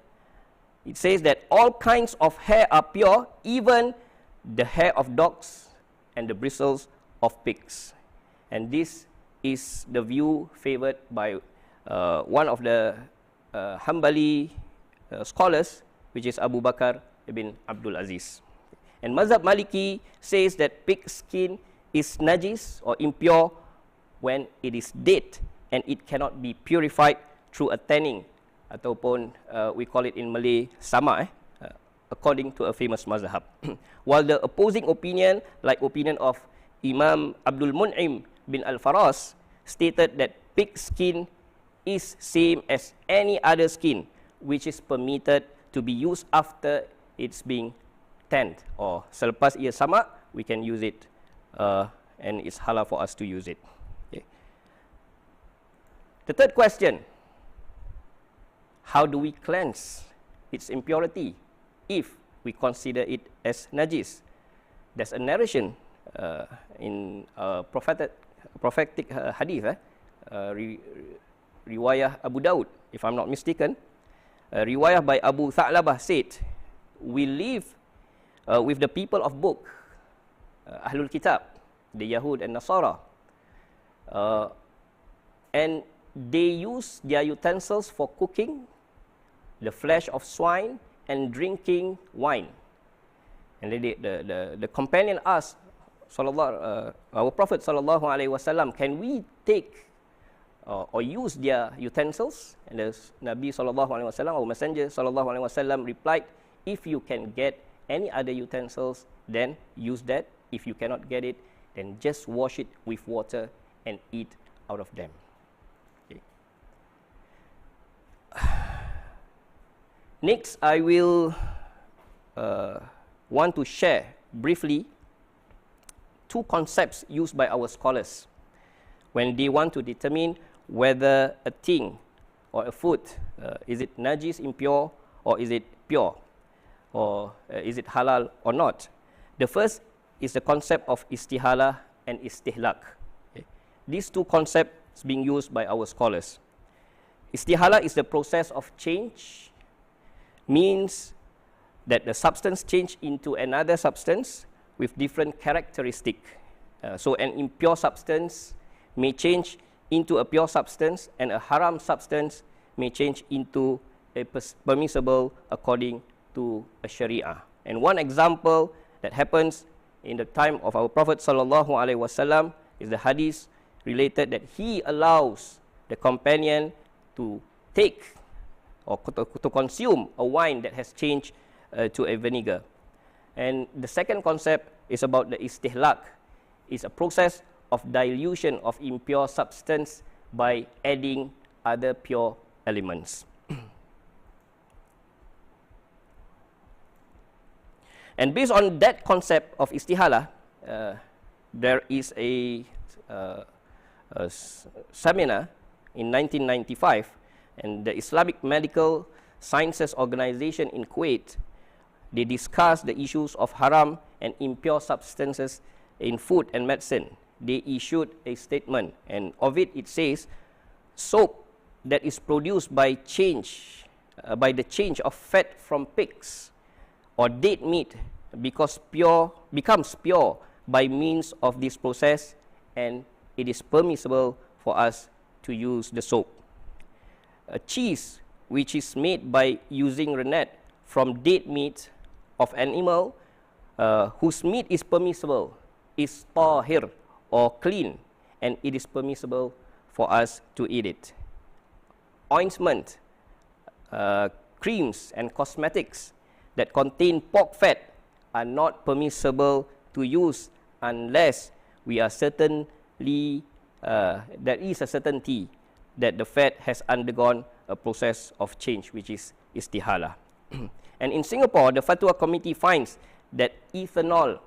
it says that all kinds of hair are pure, even the hair of dogs and the bristles of pigs. And this is the view favored by one of the Hanbali scholars, which is Abu Bakr ibn Abdul Aziz. And Mazhab Maliki says that pig skin is najis or impure when it is dead and it cannot be purified through a tanning, ataupun we call it in Malay sama, according to a famous mazhab. While the opposing opinion, like opinion of Imam Abdul Mun'im bin Al-Faras, stated that pig skin is same as any other skin, which is permitted to be used after it's being tanned, or selepas ia sama, we can use it, and it's halal for us to use it. Okay. The third question, how do we cleanse its impurity if we consider it as najis? There's a narration in prophetic hadith, riwayah Abu Daud, if I'm not mistaken. Riwayah by Abu Tha'labah said, we live with the people of book, Ahlul Kitab, the Yahud and Nasara, and they use their utensils for cooking the flesh of swine and drinking wine. And the companion asked our Prophet sallallahu alaihi wasallam, can we take or use their utensils? And the Nabi sallallahu alaihi wasallam, our Messenger sallallahu alaihi wasallam, replied, if you can get any other utensils, then use that. If you cannot get it, then just wash it with water and eat out of them. Okay. Next, I will want to share briefly two concepts used by our scholars when they want to determine whether a thing or a food, is it najis, impure, or is it pure, or is it halal or not. The first is the concept of istihala and istihlak. Okay. These two concepts being used by our scholars. Istihala is the process of change, means that the substance change into another substance with different characteristic. So an impure substance may change into a pure substance, and a haram substance may change into a permissible according to a Sharia. And one example that happens in the time of our Prophet sallallahu alaihi wasallam is the hadith related that he allows the companion to take or to consume a wine that has changed to a vinegar. And the second concept is about the istihlak. It's a process of dilution of impure substance by adding other pure elements. And based on that concept of istihala, there is a seminar in 1995, and the Islamic Medical Sciences Organization in Kuwait, they discussed the issues of haram and impure substances in food and medicine. They issued a statement, and of it, it says, soap that is produced by the change of fat from pigs or dead meat becomes pure by means of this process, and it is permissible for us to use the soap. A cheese which is made by using rennet from dead meat of animal whose meat is permissible is tahir or clean, and it is permissible for us to eat it. Ointment, creams and cosmetics that contain pork fat are not permissible to use unless we are certainly, there is a certainty that the fat has undergone a process of change, which is istihala. And in Singapore, the Fatwa Committee finds that ethanol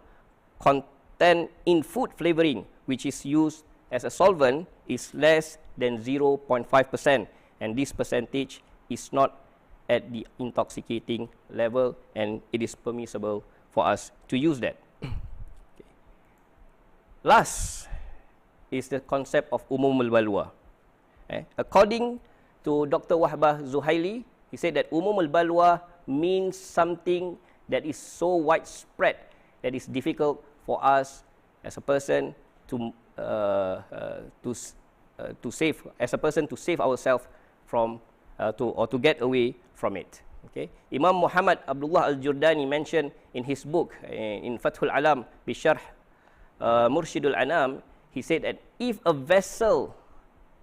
content in food flavoring, which is used as a solvent, is less than 0.5%, and this percentage is not at the intoxicating level, and it is permissible for us to use that. Okay. Last is the concept of umum al-balwa. According to Dr. Wahbah Zuhaili, he said that umum al-balwa means something that is so widespread that it's difficult for us as a person to save ourselves from to get away from it. Okay. Imam Muhammad Abdullah Al-Jurdani mentioned in his book in Fathul Alam Bisharh Murshidul Anam, he said that if a vessel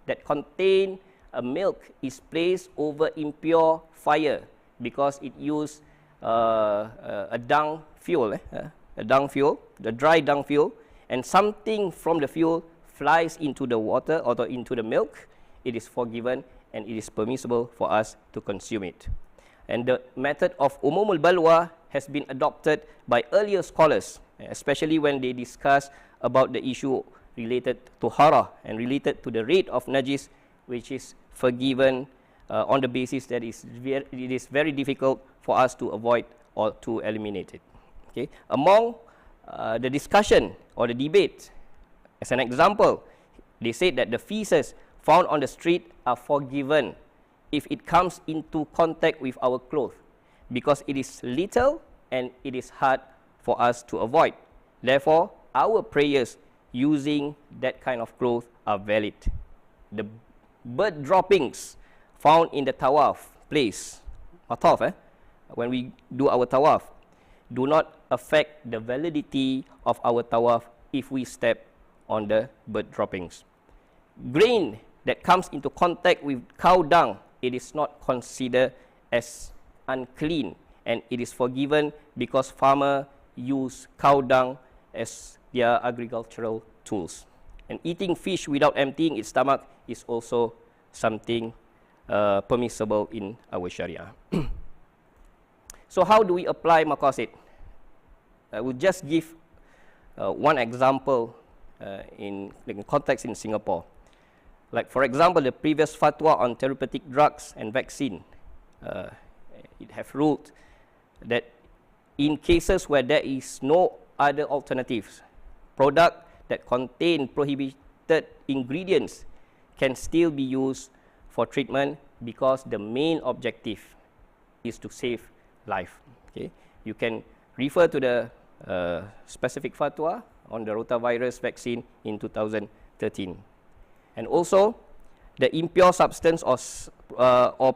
that contains a milk is placed over impure fire because it used a dung fuel, the dry dung fuel, and something from the fuel flies into the water or into the milk, it is forgiven and it is permissible for us to consume it. And the method of umum al-balwa has been adopted by earlier scholars, especially when they discuss about the issue related to hara and related to the rate of najis, which is forgiven on the basis that it is very difficult for us to avoid or to eliminate it. Okay. Among the discussion or the debate, as an example, they said that the feces found on the street are forgiven if it comes into contact with our clothes, because it is little and it is hard for us to avoid. Therefore, our prayers using that kind of cloth are valid. The bird droppings found in the tawaf place, mataf, when we do our tawaf, do not affect the validity of our tawaf if we step on the bird droppings. Grain that comes into contact with cow dung, it is not considered as unclean, and it is forgiven because farmers use cow dung as their agricultural tools. And eating fish without emptying its stomach is also something permissible in our Sharia. So how do we apply maqasid? I will just give one example in context in Singapore. Like for example, the previous fatwa on therapeutic drugs and vaccine, it have ruled that in cases where there is no other alternatives, product that contain prohibited ingredients can still be used for treatment because the main objective is to save life. Okay, you can refer to the specific fatwa on the rotavirus vaccine in 2013. And also, the impure substance or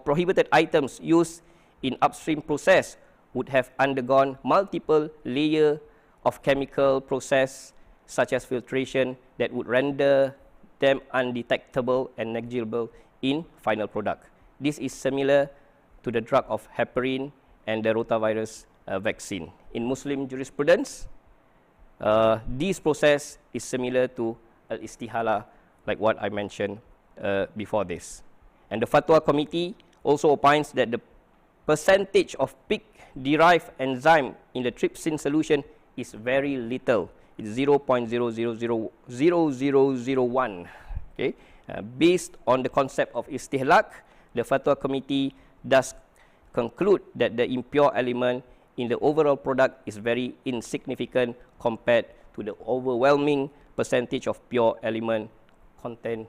prohibited items used in upstream process would have undergone multiple layers of chemical process such as filtration that would render them undetectable and negligible in final product. This is similar to the drug of heparin and the rotavirus vaccine. In Muslim jurisprudence, this process is similar to al-istihala, like what I mentioned before this. And the Fatwa Committee also opines that the percentage of pig-derived enzyme in the trypsin solution is very little. It's 0.000001. Okay? Based on the concept of istihlak, the Fatwa Committee does conclude that the impure element in the overall product is very insignificant compared to the overwhelming percentage of pure element contained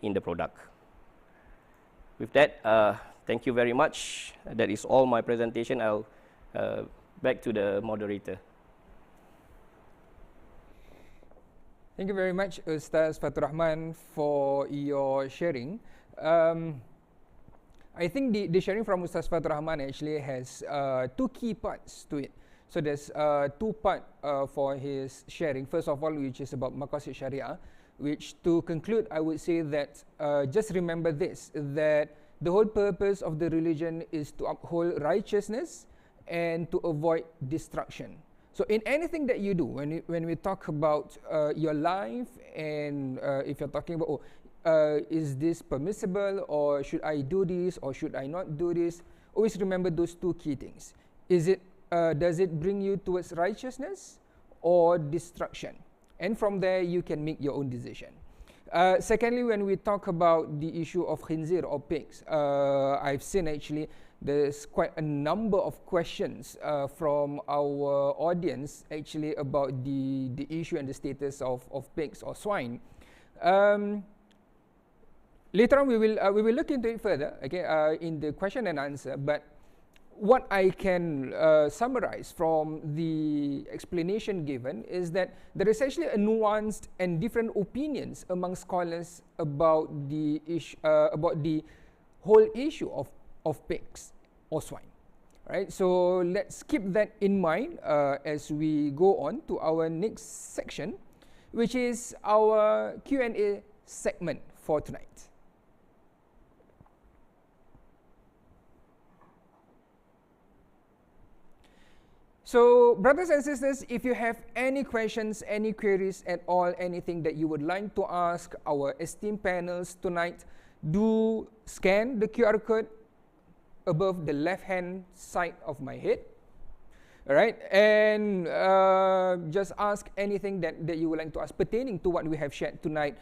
in the product. With that, thank you very much. That is all my presentation. I'll back to the moderator. Thank you very much, Ustaz Fatur Rahman, for your sharing. I think the sharing from Ustaz Fatur Rahman actually has two key parts to it. So there's two parts for his sharing. First of all, which is about maqasid Sharia, which to conclude, I would say that just remember this, that the whole purpose of the religion is to uphold righteousness and to avoid destruction. So in anything that you do, when we talk about your life, and if you're talking about, is this permissible, or should I do this, or should I not do this, always remember those two key things. Is it, does it bring you towards righteousness or destruction? And from there, you can make your own decision. Secondly, when we talk about the issue of khinzir or pigs, I've seen actually there's quite a number of questions from our audience actually about the issue and the status of pigs or swine. Later on, we will look into it further, okay, in the question and answer. But what I can summarize from the explanation given is that there is actually a nuanced and different opinions among scholars about the whole issue of pigs or swine. Right? So let's keep that in mind as we go on to our next section, which is our Q&A segment for tonight. So, brothers and sisters, if you have any questions, any queries at all, anything that you would like to ask our esteemed panels tonight, do scan the QR code above the left-hand side of my head. All right, and just ask anything that you would like to ask pertaining to what we have shared tonight,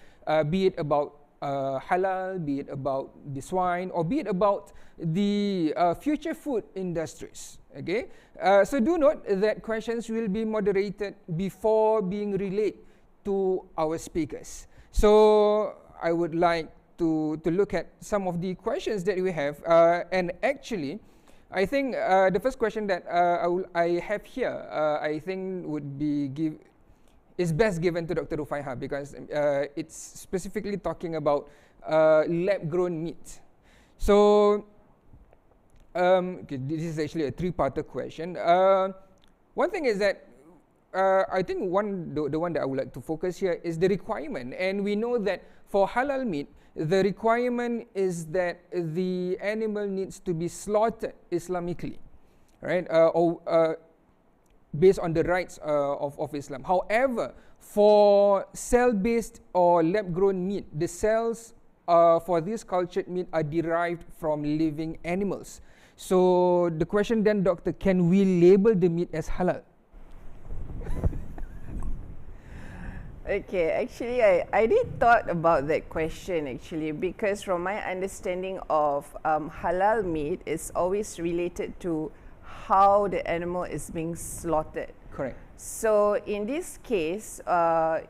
be it about halal, be it about the swine, or be it about the future food industries. Okay, so do note that questions will be moderated before being relayed to our speakers. So I would like to look at some of the questions that we have, and actually, I think the first question that I have here, I think is best given to Dr. Rufaiha, because it's specifically talking about lab-grown meat. So, okay, this is actually a three-parter question. One thing is that I think the one that I would like to focus here is the requirement, and we know that for halal meat, the requirement is that the animal needs to be slaughtered Islamically, right? Or based on the rights of Islam. However, for cell-based or lab-grown meat, the cells for this cultured meat are derived from living animals. So the question then, doctor, can we label the meat as halal? Okay, actually, I did thought about that question actually, because from my understanding of halal meat is always related to how the animal is being slaughtered. Correct. So in this case, scientists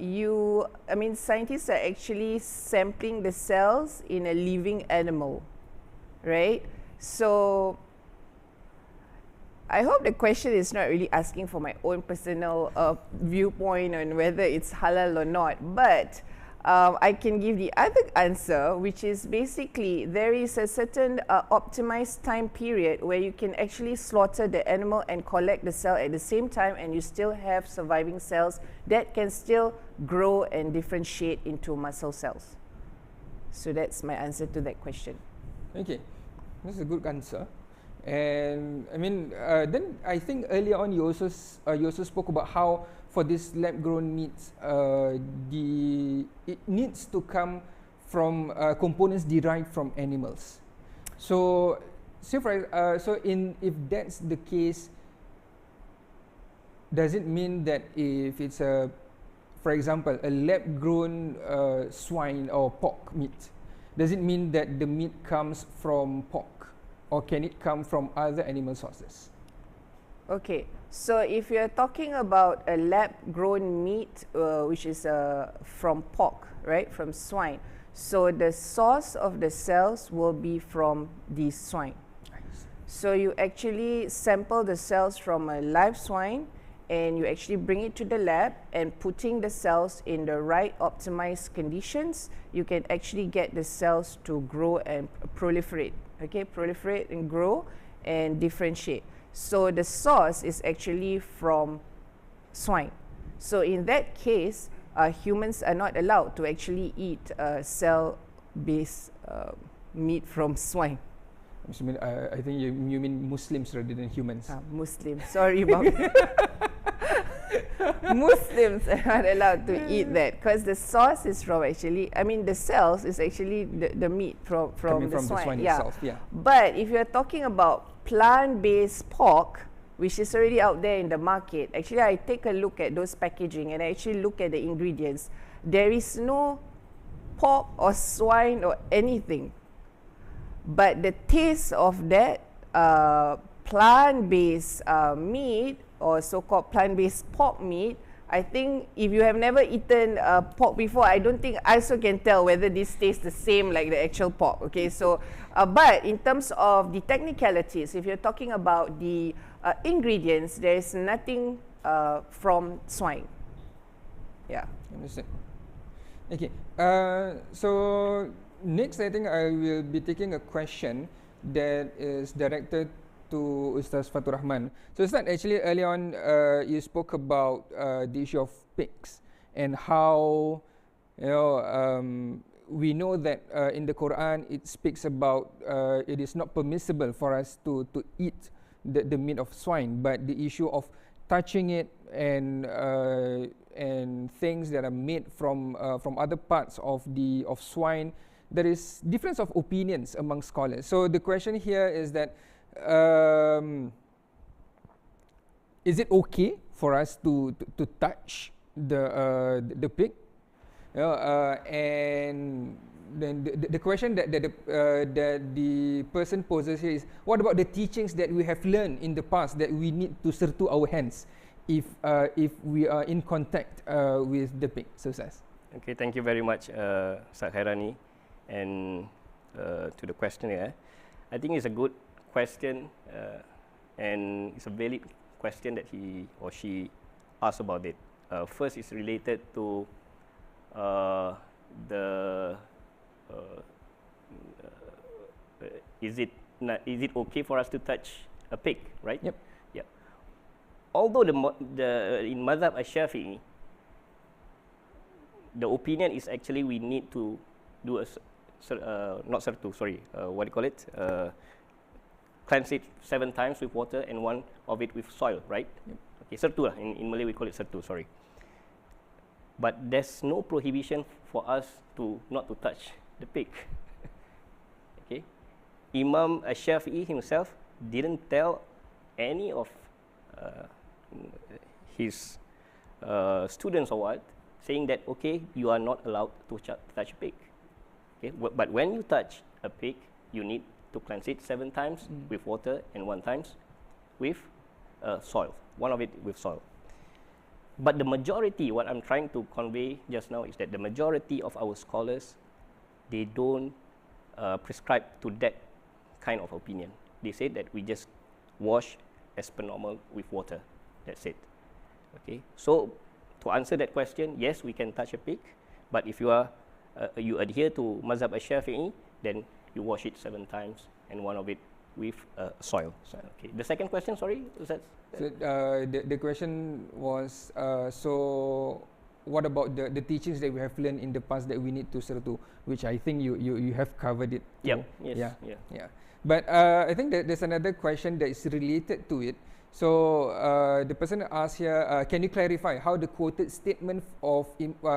are actually sampling the cells in a living animal, right? So I hope the question is not really asking for my own personal viewpoint on whether it's halal or not, but I can give the other answer, which is basically there is a certain optimized time period where you can actually slaughter the animal and collect the cell at the same time, and you still have surviving cells that can still grow and differentiate into muscle cells. So that's my answer to that question. Okay, that's a good answer. And I mean, then I think earlier on you also spoke about how for this lab-grown meats, it needs to come from components derived from animals. So, if that's the case, does it mean that if it's for example, a lab-grown swine or pork meat, does it mean that the meat comes from pork? Or can it come from other animal sources? Okay, so if you're talking about a lab-grown meat, which is from pork, right, from swine, so the source of the cells will be from the swine. So you actually sample the cells from a live swine, and you actually bring it to the lab, and putting the cells in the right optimized conditions, you can actually get the cells to grow and proliferate. Okay, proliferate and grow and differentiate. So the source is actually from swine. So in that case, humans are not allowed to actually eat cell-based meat from swine. I think you mean Muslims rather than humans. Muslims, sorry about that. Muslims are not allowed to eat that because the source is from the cells is actually the meat from the swine itself. Yeah. But if you're talking about plant-based pork, which is already out there in the market, actually I take a look at those packaging and I actually look at the ingredients. There is no pork or swine or anything. But the taste of that plant-based meat or so-called plant-based pork meat, I think if you have never eaten pork before, I don't think I also can tell whether this tastes the same like the actual pork. Okay, so but in terms of the technicalities, if you're talking about the ingredients, there is nothing from swine. Yeah. Understand. Okay. So next, I think I will be taking a question that is directed to Ustaz Fatur Rahman. So Ustaz, actually earlier on you spoke about the issue of pigs and how we know that in the Quran it speaks about it is not permissible for us to eat the meat of swine, but the issue of touching it and things that are made from other parts of swine, there is difference of opinions among scholars. So the question here is that is it okay for us to touch the pig? And then the question that the person poses here is, what about the teachings that we have learned in the past that we need to sertu our hands if we are in contact with the pig? So Ustaz. Okay, thank you very much, Ustaz Khairani, and to the question here. I think it's a good question, and it's a valid question that he or she asked about it. First, it's related to is it okay for us to touch a pig, right? Yep. Yeah. Although in Madhab Ash-Shafi'i, the opinion is actually we need to do cleanse it 7 times with water and 1 of it with soil, right? Yep. Okay, sertu lah. In Malay we call it sertu, sorry. But there's no prohibition for us not to touch the pig. Okay, Imam Ash-Shafi'i himself didn't tell any of his students or what, saying that, okay, you are not allowed to touch a pig. Okay? But when you touch a pig, you need to cleanse it 7 times with water and 1 time with soil, one of it with soil. But the majority, what I'm trying to convey just now is that the majority of our scholars, they don't prescribe to that kind of opinion. They say that we just wash as per normal with water. That's it. Okay. So to answer that question, yes, we can touch a pig, but if you are you adhere to Mazhab al-Shafi'i, then you wash it 7 times and one of it with soil. Okay. The second question, sorry, was that? So the question was, so what about the teachings that we have learned in the past that we need to sort of, which I think you have covered it. Yep. Yes. Yeah. But I think that there's another question that is related to it. So the person asked here, can you clarify how the quoted statement of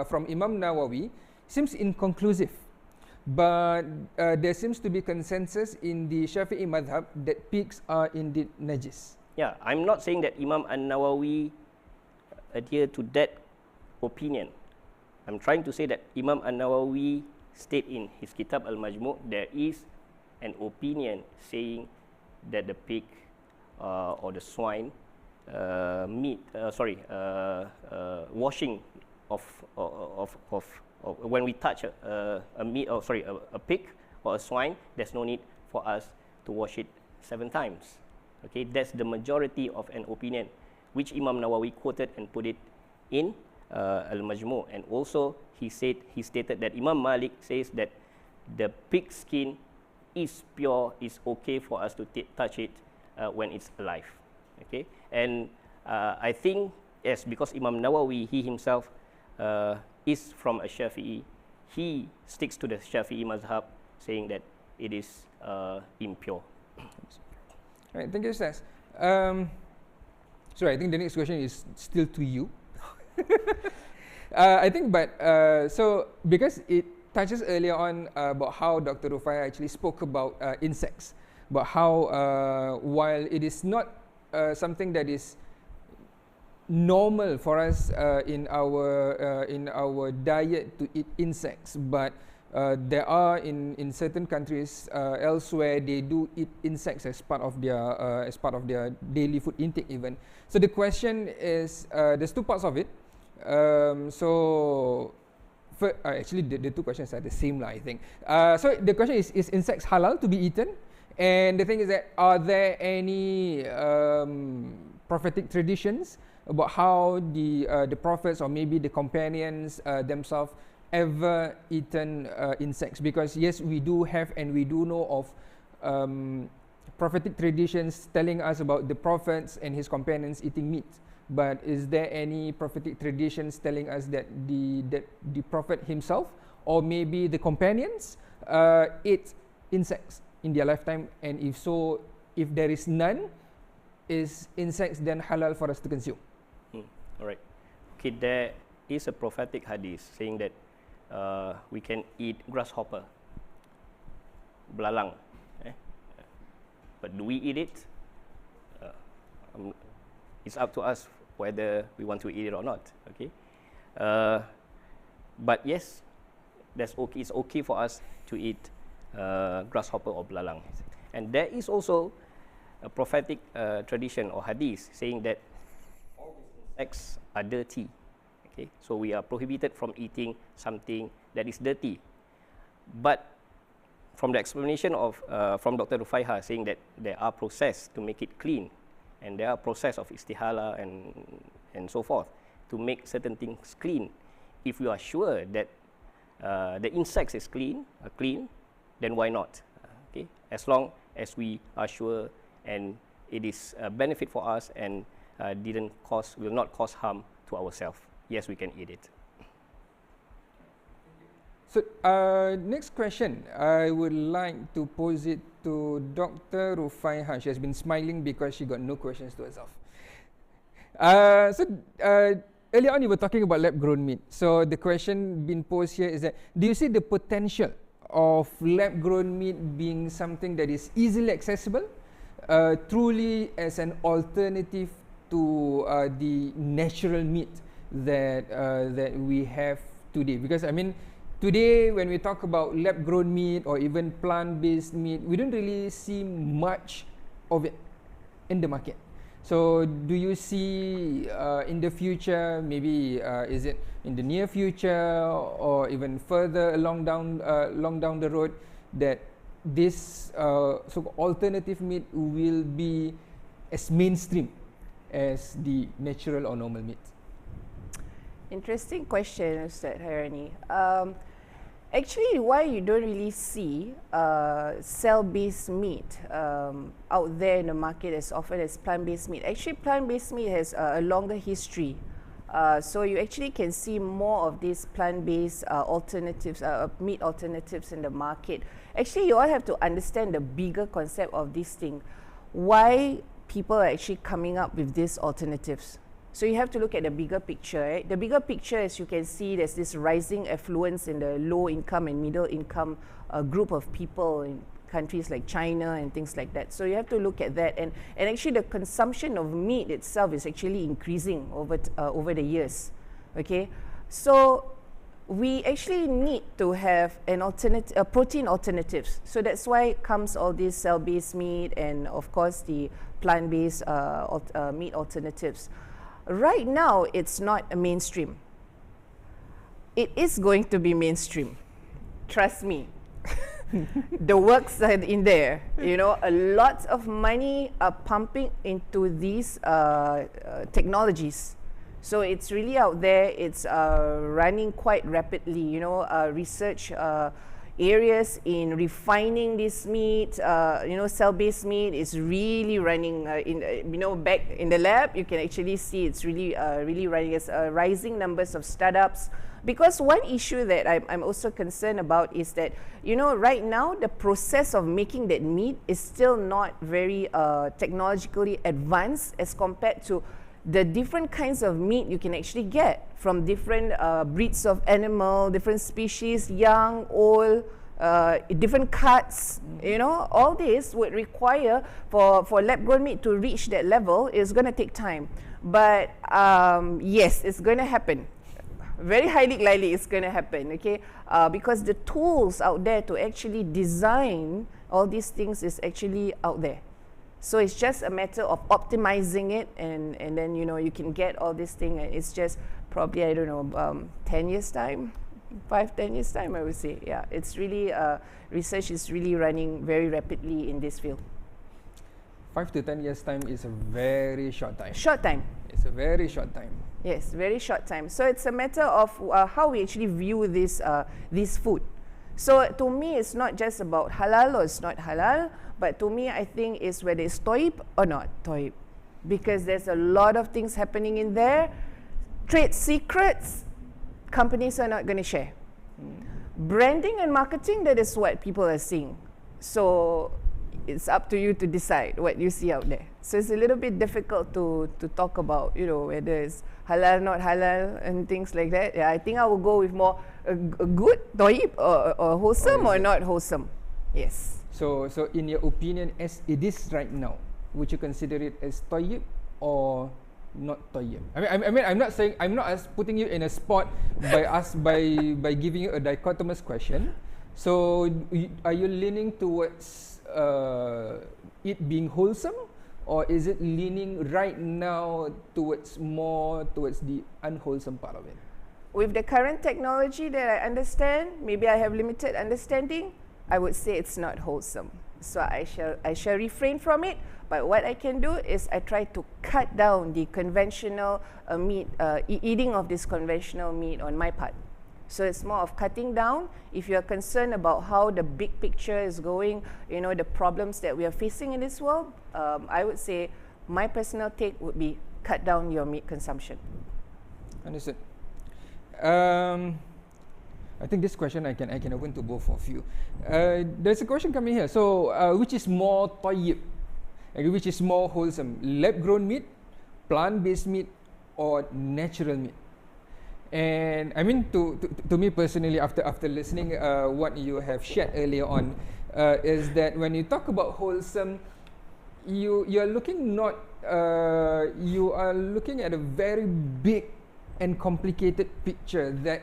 from Imam Nawawi seems inconclusive, but there seems to be consensus in the Shafi'i madhab that pigs are indeed najis. Yeah, I'm not saying that Imam An-Nawawi adhere to that opinion. I'm trying to say that Imam An-Nawawi state in his Kitab Al-Majmu' there is an opinion saying that the pig or the swine washing of when we touch a meat, a pig or a swine, there's no need for us to wash it 7 times. Okay, that's the majority of an opinion, which Imam Nawawi quoted and put it in Al-Majmu'. And also he stated that Imam Malik says that the pig skin is pure, is okay for us to touch it when it's alive. Okay, and I think yes, because Imam Nawawi, he himself is from a Shafi'i, he sticks to the Shafi'i mazhab, saying that it is impure. All right, thank you, Ustaz. Sorry, I think the next question is still to you. I think, but so because it touches earlier on about how Dr. Rufai actually spoke about insects, but how while it is not something that is normal for us in our diet to eat insects, but there are in certain countries elsewhere they do eat insects as part of their daily food intake even. So the question is, there's 2 parts of it. Actually the 2 questions are the same I think. So the question is insects halal to be eaten? And the thing is that, are there any prophetic traditions about how the prophets or maybe the companions themselves ever eaten insects? Because yes, we do have and we do know of prophetic traditions telling us about the prophets and his companions eating meat. But is there any prophetic traditions telling us that the prophet himself or maybe the companions ate insects in their lifetime? And if so, if there is none, is insects then halal for us to consume? All right. Okay, there is a prophetic hadith saying that we can eat grasshopper, belalang. But do we eat it? It's up to us whether we want to eat it or not. Okay. But yes, that's okay. It's okay for us to eat grasshopper or belalang. And there is also a prophetic tradition or hadith saying that all these insects are dirty. Okay, so we are prohibited from eating something that is dirty. But from the explanation of from Dr. Rufaiha saying that there are processes to make it clean, and there are process of istihala and so forth to make certain things clean. If you are sure that the insects is clean, then why not? Okay, as long as we are sure and it is a benefit for us and will not cause harm to ourselves, yes, we can eat it. So next question, I would like to pose it to Dr. Rufaiha. She has been smiling because she got no questions to herself. Earlier on you were talking about lab-grown meat. So the question being posed here is that, do you see the potential of lab-grown meat being something that is easily accessible truly as an alternative to the natural meat that we have today. Because I mean, today when we talk about lab-grown meat or even plant-based meat, we don't really see much of it in the market. So do you see in the future, maybe is it in the near future or even further along down the road, that this so alternative meat will be as mainstream as the natural or normal meat? Interesting question, Ustaz Hairani. Actually, why you don't really see cell-based meat out there in the market as often as plant-based meat. Actually, plant-based meat has a longer history. So you actually can see more of these plant-based alternatives, meat alternatives in the market. Actually, you all have to understand the bigger concept of this thing. Why people are actually coming up with these alternatives. So you have to look at the bigger picture, right? The bigger picture, as you can see, there's this rising affluence in the low income and middle income group of people in countries like China and things like that. So you have to look at that, and actually the consumption of meat itself is actually increasing over the years. Okay, so we actually need to have an protein alternatives. So that's why comes all these cell-based meat and of course the plant-based meat alternatives. Right now, it's not a mainstream. It is going to be mainstream. Trust me. The works are in there. You know, a lot of money are pumping into these technologies. So it's really out there. It's running quite rapidly. You know, research areas in refining this meat, you know, cell-based meat is really running. You know, back in the lab, you can actually see it's really, really running. It's rising numbers of startups. Because one issue that I'm also concerned about is that, you know, right now the process of making that meat is still not very technologically advanced as compared to the different kinds of meat you can actually get from different breeds of animal, different species, young, old, different cuts. You know, all this would require for lab-grown meat to reach that level is going to take time. But yes, it's going to happen. Very highly likely it's going to happen, okay? Because the tools out there to actually design all these things is actually out there. So it's just a matter of optimizing it, and then, you know, you can get all this thing, and it's just probably, I don't know, 10 years time, 5-10 years time, I would say. Yeah, it's really, research is really running very rapidly in this field. 5 to 10 years time is a very short time. Short time. It's a very short time. Yes, very short time. So it's a matter of how we actually view this food. So to me, it's not just about halal or it's not halal, but to me, I think it's whether it's toib or not toib. Because there's a lot of things happening in there. Trade secrets, companies are not going to share. Branding and marketing, that is what people are seeing. So it's up to you to decide what you see out there. So it's a little bit difficult to talk about, you know, whether it's halal, not halal, and things like that. Yeah, I think I will go with more a good, toib, or wholesome or not wholesome. Yes. So in your opinion, as it is right now, would you consider it as toib or not toib? I mean, I'm not saying, I'm not putting you in a spot by giving you a dichotomous question. So are you leaning towards it being wholesome, or is it leaning right now more towards the unwholesome part of it? With the current technology that I understand, maybe I have limited understanding, I would say it's not wholesome. So I shall refrain from it. But what I can do is I try to cut down the conventional meat, eating of this conventional meat on my part. So it's more of cutting down. If you're concerned about how the big picture is going, you know, the problems that we are facing in this world, I would say my personal take would be cut down your meat consumption. Understood. I think this question I can open to both of you. There's a question coming here. So which is more tayyib? Which is more wholesome? Lab-grown meat, plant-based meat, or natural meat? And I mean, to me personally, after listening what you have shared earlier on, is that when you talk about wholesome, you're looking not you are looking at a very big and complicated picture that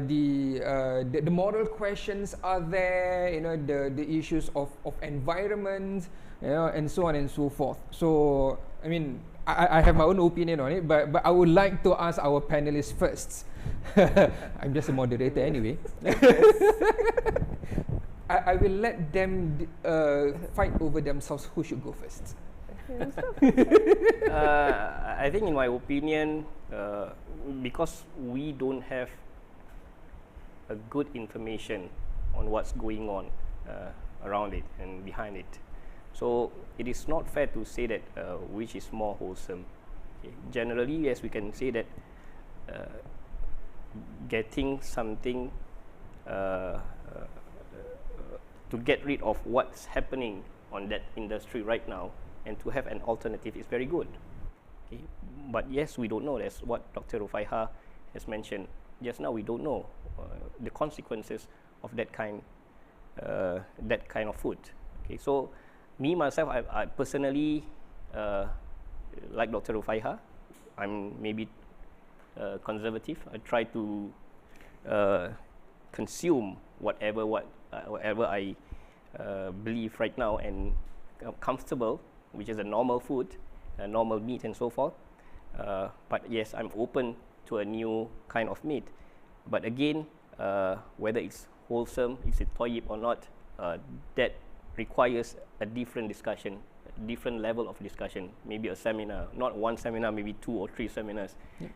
the moral questions are there, the issues of environment, and so on and so forth. So I mean, I have my own opinion on it, but I would like to ask our panelists first. I'm just a moderator anyway. I will let them fight over themselves who should go first. I think, in my opinion, because we don't have a good information on what's going on around it and behind it, so it is not fair to say that which is more wholesome. Okay. Generally, yes, we can say that getting something to get rid of what's happening on that industry right now and to have an alternative is very good. Okay. But yes, we don't know. That's what Dr. Rufaiha has mentioned just now. We don't know the consequences of that kind of food. Okay. So me myself, I personally, like Dr. Rufaiha, I'm maybe conservative. I try to consume whatever I believe right now and comfortable, which is a normal food, normal meat and so forth. But yes, I'm open to a new kind of meat. But again, whether it's wholesome, is it tayyib or not, that requires a different discussion, a different level of discussion, maybe a seminar, not one seminar, maybe 2 or 3 seminars.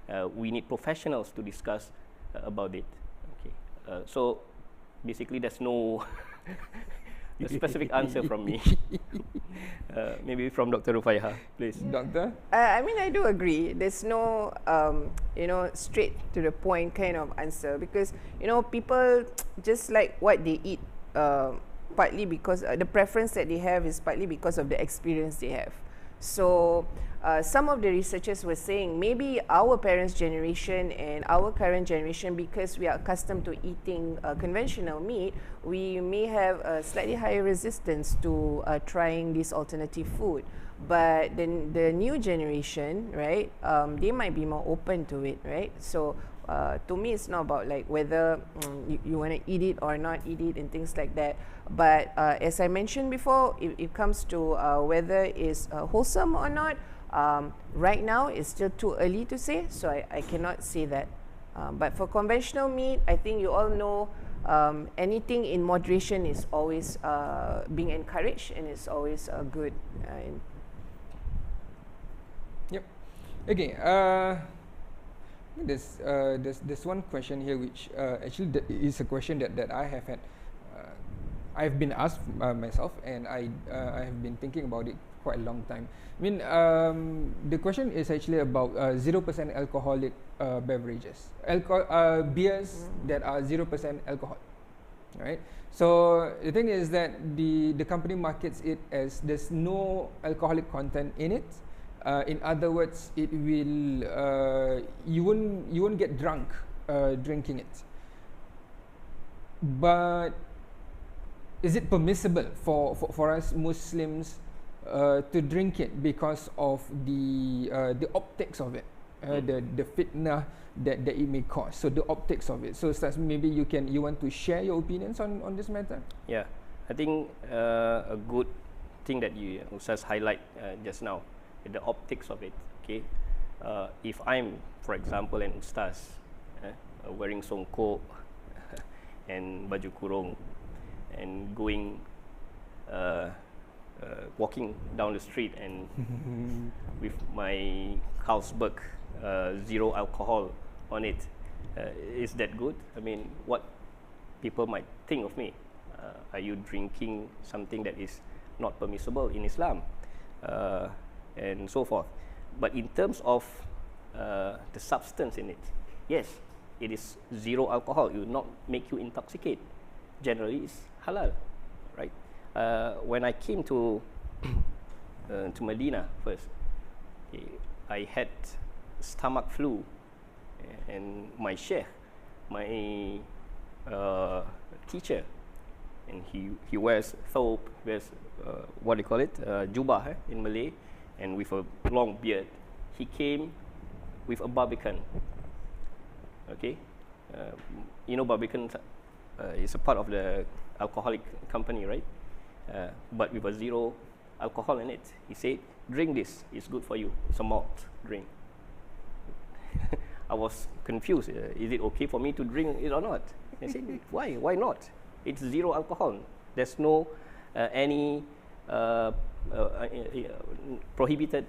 Yeah. We need professionals to discuss about it. Okay. So basically, there's no specific answer from me. Maybe from Dr. Rufaiha, please. Doctor? I mean, I do agree. There's no, straight to the point kind of answer, because, people just like what they eat, partly because the preference that they have is partly because of the experience they have. So some of the researchers were saying maybe our parents' generation and our current generation, because we are accustomed to eating conventional meat, we may have a slightly higher resistance to trying this alternative food. But then the new generation, right, they might be more open to it, right? So to me, it's not about like whether you want to eat it or not eat it and things like that. But as I mentioned before, if it comes to whether it's wholesome or not, right now it's still too early to say, so I cannot say that. But for conventional meat, I think you all know anything in moderation is always being encouraged, and it's always good. Yep. Okay. There's one question here which actually is a question that I have had. I've been asked myself, and I have been thinking about it quite a long time. I mean, the question is actually about 0% alcoholic beverages, beers that are 0% alcohol, right? So the thing is that the company markets it as there's no alcoholic content in it. In other words, it will you won't get drunk drinking it. But is it permissible for us Muslims to drink it because of the optics of it, the fitnah that it may cause? So the optics of it. So Ustaz, maybe you want to share your opinions on this matter? Yeah, I think a good thing that you Ustaz highlight just now, the optics of it. Okay, if I'm, for example, an Ustaz wearing songkok and baju kurung and going walking down the street and with my Carlsberg 0 alcohol on it, is that good? I mean, what people might think of me? Are you drinking something that is not permissible in Islam? And so forth. But in terms of the substance in it, yes, it is 0 alcohol. It will not make you intoxicate. Generally, it's halal, right? When I came to Medina first, okay, I had stomach flu, and my sheikh, my teacher, and he wears thobe, wears what do you call it, jubah in Malay, and with a long beard. He came with a barbican. Okay, you know barbican is a part of the alcoholic company, right? But with a zero alcohol in it. He said, drink this, it's good for you, it's a malt drink. I was confused, is it okay for me to drink it or not? I said, why not? It's zero alcohol, there's no any prohibited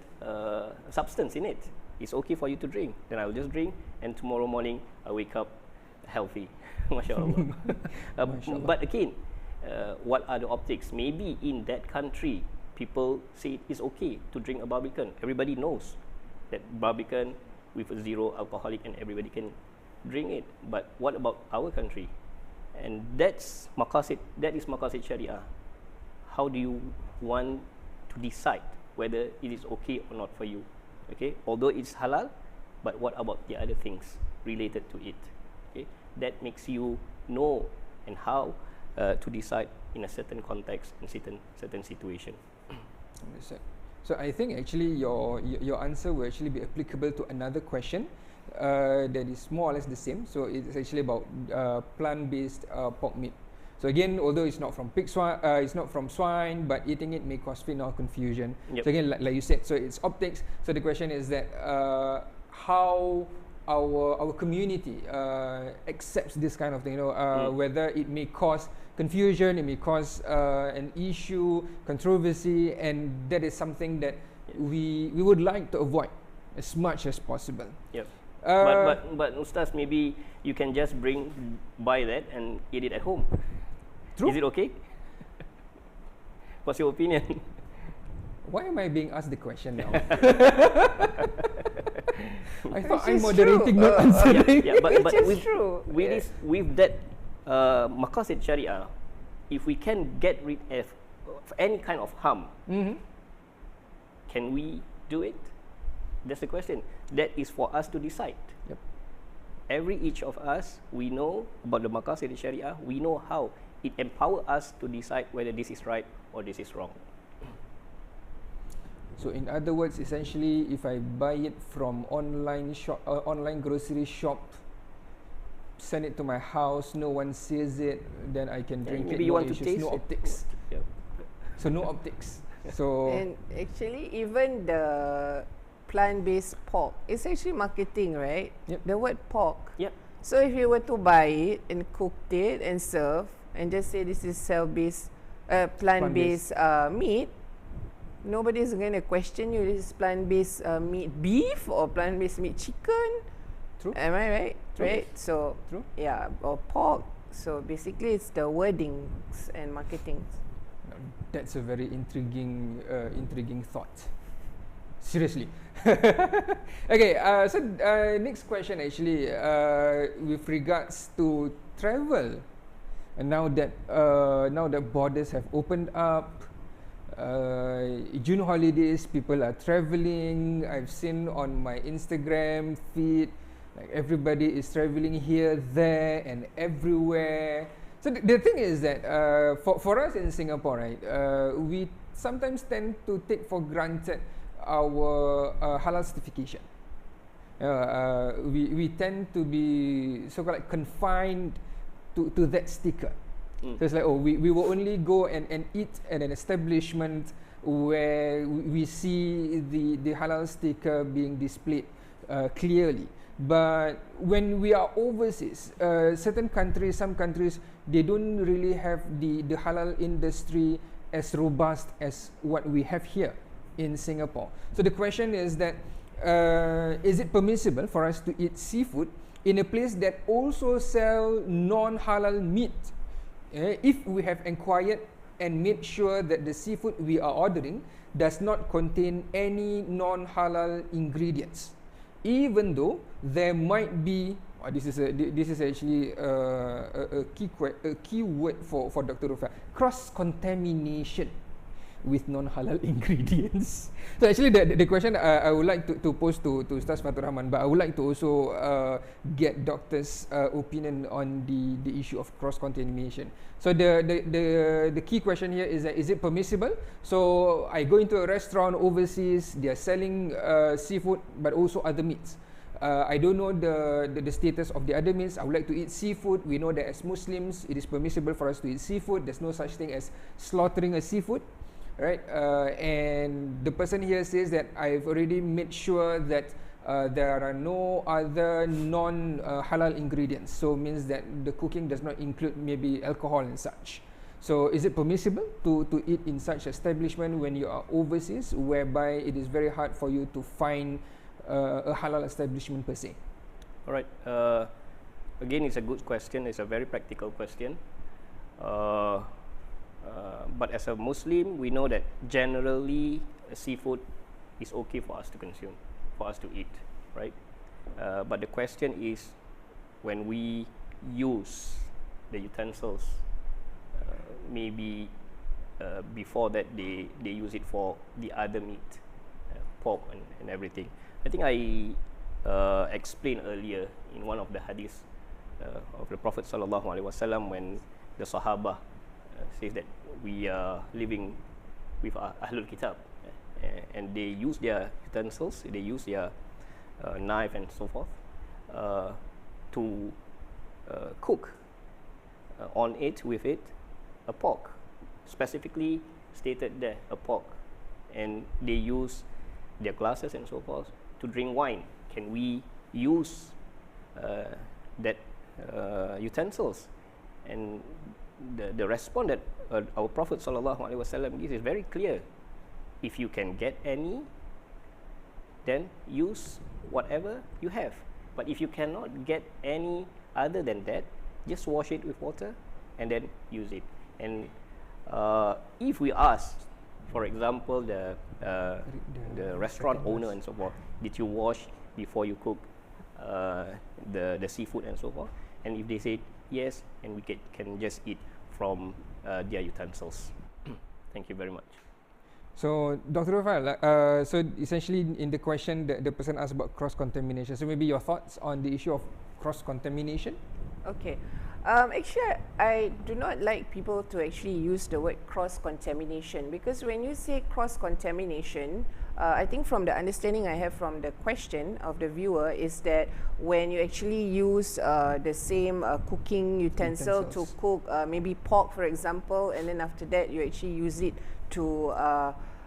substance in it. It's okay for you to drink. Then I will just drink, and tomorrow morning I wake up healthy. MashaAllah. But again, what are the optics? Maybe in that country, people say it's okay to drink a barbican. Everybody knows that barbican with a zero alcoholic, and everybody can drink it. But what about our country? And that's maqasid, that is maqasid Sharia. How do you want to decide whether it is okay or not for you? Okay, although it's halal, but what about the other things related to it? Okay, that makes you know and how to decide in a certain context and certain situation. So I think actually your answer will actually be applicable to another question that is more or less the same. So it's actually about plant-based pork meat. So again, although it's not from it's not from swine, but eating it may cause fear or confusion. Yep. So again, like you said, so it's optics. So the question is that how our community accepts this kind of thing. Whether it may cause confusion, it may cause an issue, controversy, and that is something that we would like to avoid as much as possible. Yep. But Ustaz, maybe you can just buy that and eat it at home. True. Is it okay? What's your opinion? Why am I being asked the question now? I thought Which I'm is moderating, true. not answering. But Which is true. with that maqasid Sharia, if we can get rid of any kind of harm, can we do it? That's the question. That is for us to decide. Yep. Each of us, we know about the maqasid Sharia. We know how it empowers us to decide whether this is right or this is wrong. So in other words, essentially, if I buy it from online grocery shop, send it to my house, no one sees it, then I can drink maybe it. You No want issues, to taste no it. optics. Yeah. So no optics. So And actually, even the plant-based pork, it's actually marketing, right? Yep. The word pork. Yep. So if you were to buy it and cooked it and serve, and just say this is cell-based, plant-based meat, nobody's going to question you. This is plant-based meat beef or plant-based meat chicken. True. Am I right? True. Right. So True. yeah, or pork. So basically, it's the wordings and marketing. That's a very intriguing thought. Seriously. Okay. So next question actually with regards to travel, and now that borders have opened up. June holidays, people are traveling. I've seen on my Instagram feed, like everybody is traveling here, there, and everywhere. So the thing is that for us in Singapore, right, we sometimes tend to take for granted our halal certification. We tend to be so-called like confined to that sticker. So it's like, we will only go and eat at an establishment where we see the halal sticker being displayed clearly. But when we are overseas, some countries, they don't really have the halal industry as robust as what we have here in Singapore. So the question is that, is it permissible for us to eat seafood in a place that also sell non-halal meat? If we have inquired and made sure that the seafood we are ordering does not contain any non-halal ingredients, even though there might be, this is actually a key word for Dr. Rufa, cross-contamination with non-halal ingredients? So actually the question I would like to pose to Ustaz Fatur Rahman, but I would like to also get doctor's opinion on the issue of cross-contamination. So the key question here is that, is it permissible? So I go into a restaurant overseas, they are selling seafood but also other meats. I don't know the status of the other meats. I would like to eat seafood. We know that as Muslims, it is permissible for us to eat seafood. There's no such thing as slaughtering a seafood, right? And the person here says that I've already made sure that there are no other non-halal ingredients. So means that the cooking does not include maybe alcohol and such. So is it permissible to eat in such establishment when you are overseas, whereby it is very hard for you to find a halal establishment per se? All right. Again, it's a good question. It's a very practical question. But as a Muslim, we know that generally seafood is okay for us to consume, for us to eat, right? But the question is, when we use the utensils, maybe before that they use it for the other meat, pork and everything. I think I explained earlier in one of the hadiths of the Prophet sallallahu alaihi wasallam, when the Sahaba says that we are living with Ahlul Kitab, and they use their utensils, they use their knife and so forth to cook on it, with it, a pork, specifically stated there, a pork, and they use their glasses and so forth to drink wine. Can we use that utensils? And the response that our Prophet sallallahu alaihi wasallam gives is very clear. If you can get any, then use whatever you have. But if you cannot get any other than that, just wash it with water and then use it. And if we ask, for example, the restaurant owner and so forth, did you wash before you cook the seafood and so forth? And if they say yes, and we can just eat from their utensils. Thank you very much. So Dr. Rafael, so essentially in the question the person asked about cross-contamination. So maybe your thoughts on the issue of cross-contamination? Okay. Actually, I do not like people to actually use the word cross-contamination, because when you say cross-contamination, I think from the understanding I have from the question of the viewer is that when you actually use the same cooking utensil to cook maybe pork, for example, and then after that you actually use it to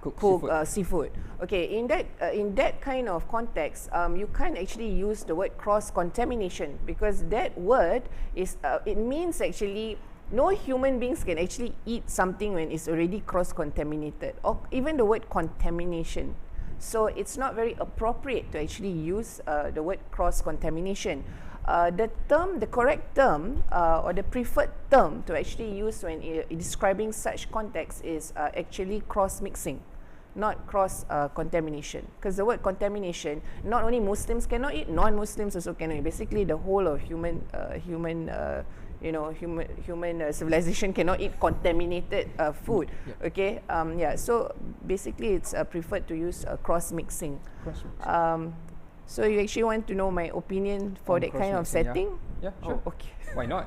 cook seafood. Okay, in that kind of context, you can't actually use the word cross-contamination, because that word is it means actually no human beings can actually eat something when it's already cross-contaminated, or even the word contamination. So it's not very appropriate to actually use the word cross-contamination. The correct term or the preferred term to actually use when describing such context is actually cross-mixing, not cross-contamination. Because the word contamination, not only Muslims cannot eat, non-Muslims also cannot eat. Basically, the whole of human civilization cannot eat contaminated food. Yep. Okay, yeah. So basically, it's preferred to use cross-mixing. So you actually want to know my opinion for that kind of setting? Yeah, sure. Oh, okay. Why not?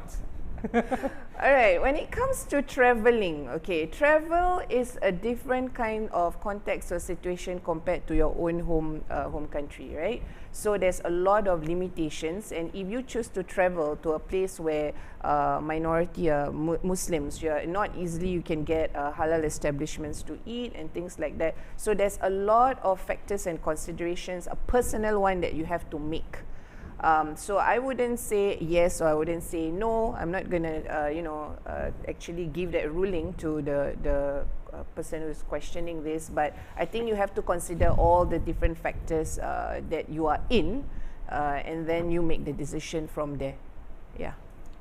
All right, when it comes to traveling, okay, travel is a different kind of context or situation compared to your own home country, right? So there's a lot of limitations, and if you choose to travel to a place where minority Muslims, not easily you can get halal establishments to eat and things like that. So there's a lot of factors and considerations, a personal one that you have to make. So I wouldn't say yes or I wouldn't say no. I'm not gonna, actually give that ruling to the person who's questioning this. But I think you have to consider all the different factors that you are in, and then you make the decision from there. Yeah.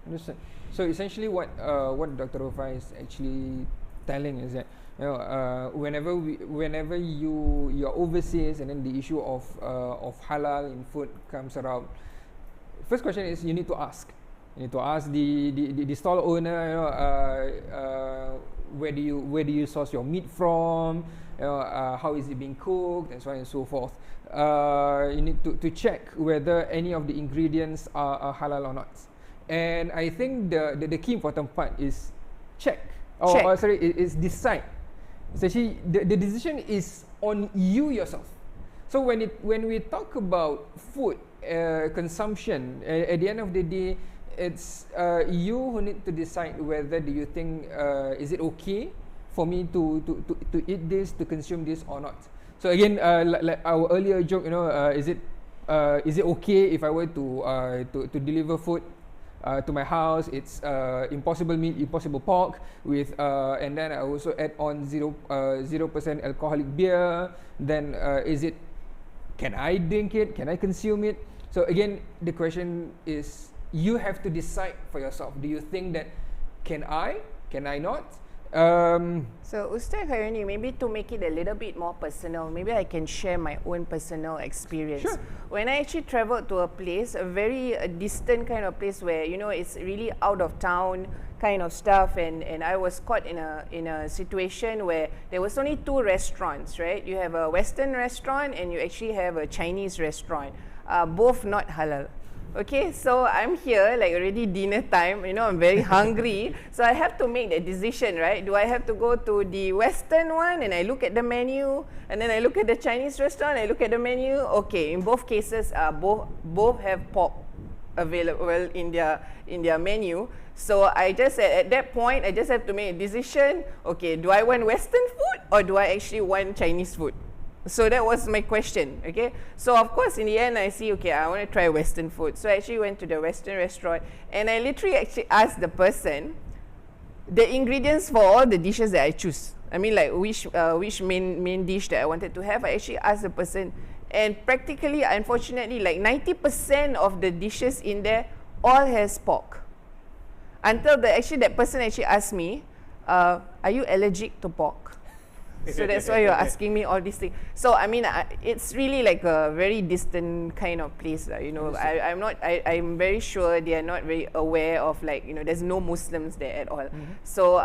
Understand. So essentially, what Dr. Rufai is actually telling is that, whenever you're overseas and then the issue of halal in food comes around, first question is you need to ask. You need to ask the stall owner, you know, where do you source your meat from, you know, how is it being cooked, and so on and so forth. You need to check whether any of the ingredients are halal or not. And I think the key important part is check. Is decide. So actually, the decision is on you yourself. So when we talk about food consumption, at the end of the day, it's you who need to decide whether do you think is it okay for me to eat this, to consume this or not. So again, like our earlier joke, you know, is it okay if I were to deliver food to my house? It's impossible meat, impossible pork with and then I also add on 0% alcoholic beer. Then can I drink it? Can I consume it? So again, the question is, you have to decide for yourself. Do you think that can I not? So Ustaz Khairuni, maybe to make it a little bit more personal, maybe I can share my own personal experience. Sure. When I actually traveled to a place, a very distant kind of place where, you know, it's really out of town kind of stuff, and I was caught in a situation where there was only 2 restaurants, right? You have a Western restaurant and you actually have a Chinese restaurant, both not halal. Okay, so I'm here, like already dinner time, you know, I'm very hungry. So I have to make that decision, right? Do I have to go to the Western one and I look at the menu, and then I look at the Chinese restaurant, I look at the menu. Okay, in both cases, both have pork available in their menu. So I just, at that point, I just have to make a decision. Okay, do I want Western food or do I actually want Chinese food? So that was my question, okay? So of course, in the end, I see, okay, I want to try Western food. So I actually went to the Western restaurant and I literally actually asked the person the ingredients for all the dishes that I choose. I mean, like which main dish that I wanted to have. I actually asked the person, and practically, unfortunately, like 90% of the dishes in there all has pork. Until that person actually asked me, are you allergic to pork? So that's why you're asking me all these things. So I mean, it's really like a very distant kind of place, you know. I'm very sure they are not very aware of, like, you know, there's no Muslims there at all. So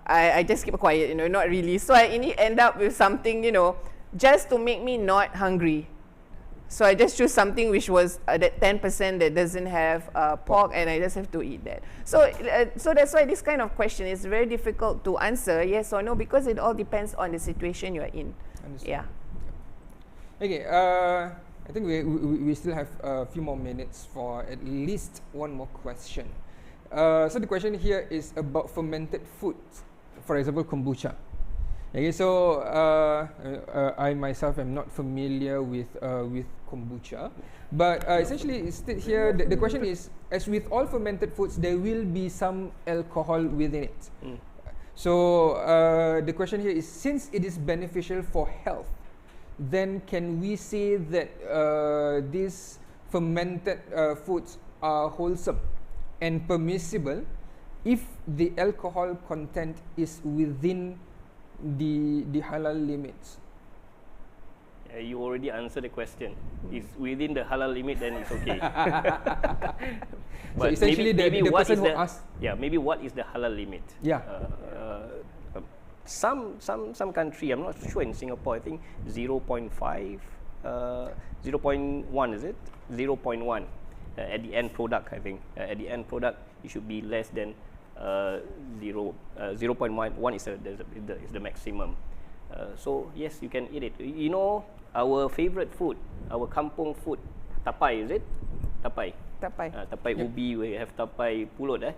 I just keep quiet, you know, not really. So I end up with something, you know, just to make me not hungry. So I just choose something which was that 10% that doesn't have pork, and I just have to eat that. So that's why this kind of question is very difficult to answer, yes or no, because it all depends on the situation you are in. Understood. Yeah. Okay, I think we still have a few more minutes for at least one more question. So the question here is about fermented foods, for example, kombucha. Okay, so I myself am not familiar with kombucha, but essentially it's here. The question is, as with all fermented foods, there will be some alcohol within it. So the question here is, since it is beneficial for health, then can we say that these fermented foods are wholesome and permissible if the alcohol content is within the halal limits? You already answered the question. It's within the halal limit, then it's okay. So essentially, maybe the person who asked, maybe what is the halal limit? Yeah. Some country, I'm not sure in Singapore, I think 0.5, 0.1 is it? 0.1 at the end product, I think. At the end product, it should be less than 0.1 is the maximum. So yes, you can eat it. You know, our favorite food, our kampung food, tapai, is it? Tapai. Tapai ubi, we have tapai pulut.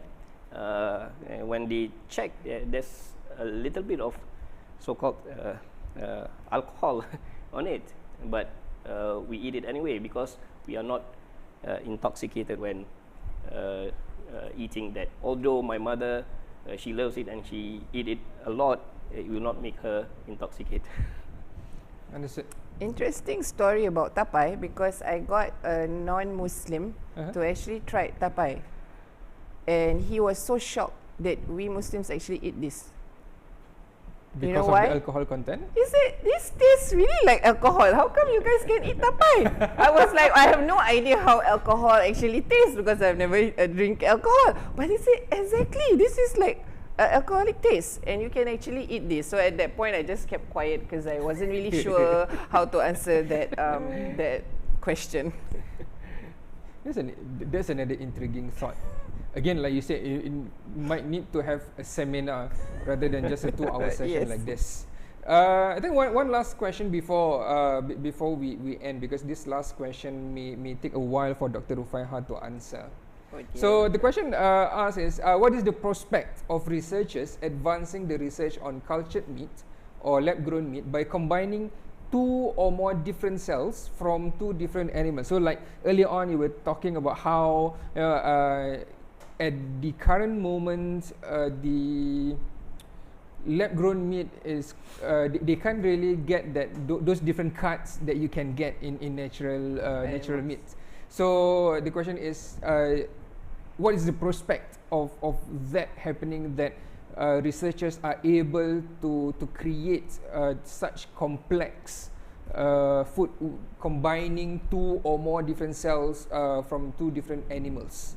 When they check, there's a little bit of so-called alcohol on it, but we eat it anyway because we are not intoxicated when eating that. Although my mother, she loves it and she eat it a lot, it will not make her intoxicated. Understood. Interesting story about tapai, because I got a non-Muslim to actually try tapai, and he was so shocked that we Muslims actually eat this. Because you know of why? the alcohol content? He said, this tastes really like alcohol. How come you guys can eat tapai? I was like, I have no idea how alcohol actually tastes because I've never drink alcohol. But he said, exactly, this is like alcoholic taste and you can actually eat this. So at that point, I just kept quiet because I wasn't really sure how to answer that that question. That's another intriguing thought. Again, like you said, you might need to have a seminar rather than just a 2-hour session like this. I think one last question before we end, because this last question may take a while for Dr. Rufaiha to answer. So the question asked is, what is the prospect of researchers advancing the research on cultured meat or lab-grown meat by combining 2 or more different cells from 2 different animals? So like earlier on, you were talking about how at the current moment, the lab-grown meat is they can't really get those different cuts that you can get in natural meat. So the question is, what is the prospect of that happening, that researchers are able to create such complex food combining 2 or more different cells from 2 different animals?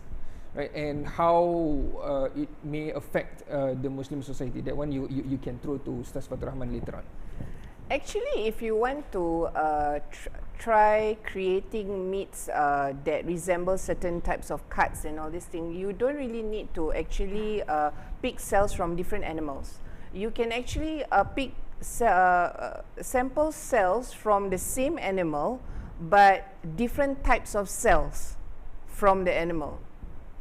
Right, and how it may affect the Muslim society. That one you can throw to Ustaz Fatur Rahman later on. Actually, if you want to try creating meats that resemble certain types of cuts and all this thing, you don't really need to actually pick cells from different animals. You can actually pick sample cells from the same animal, but different types of cells from the animal.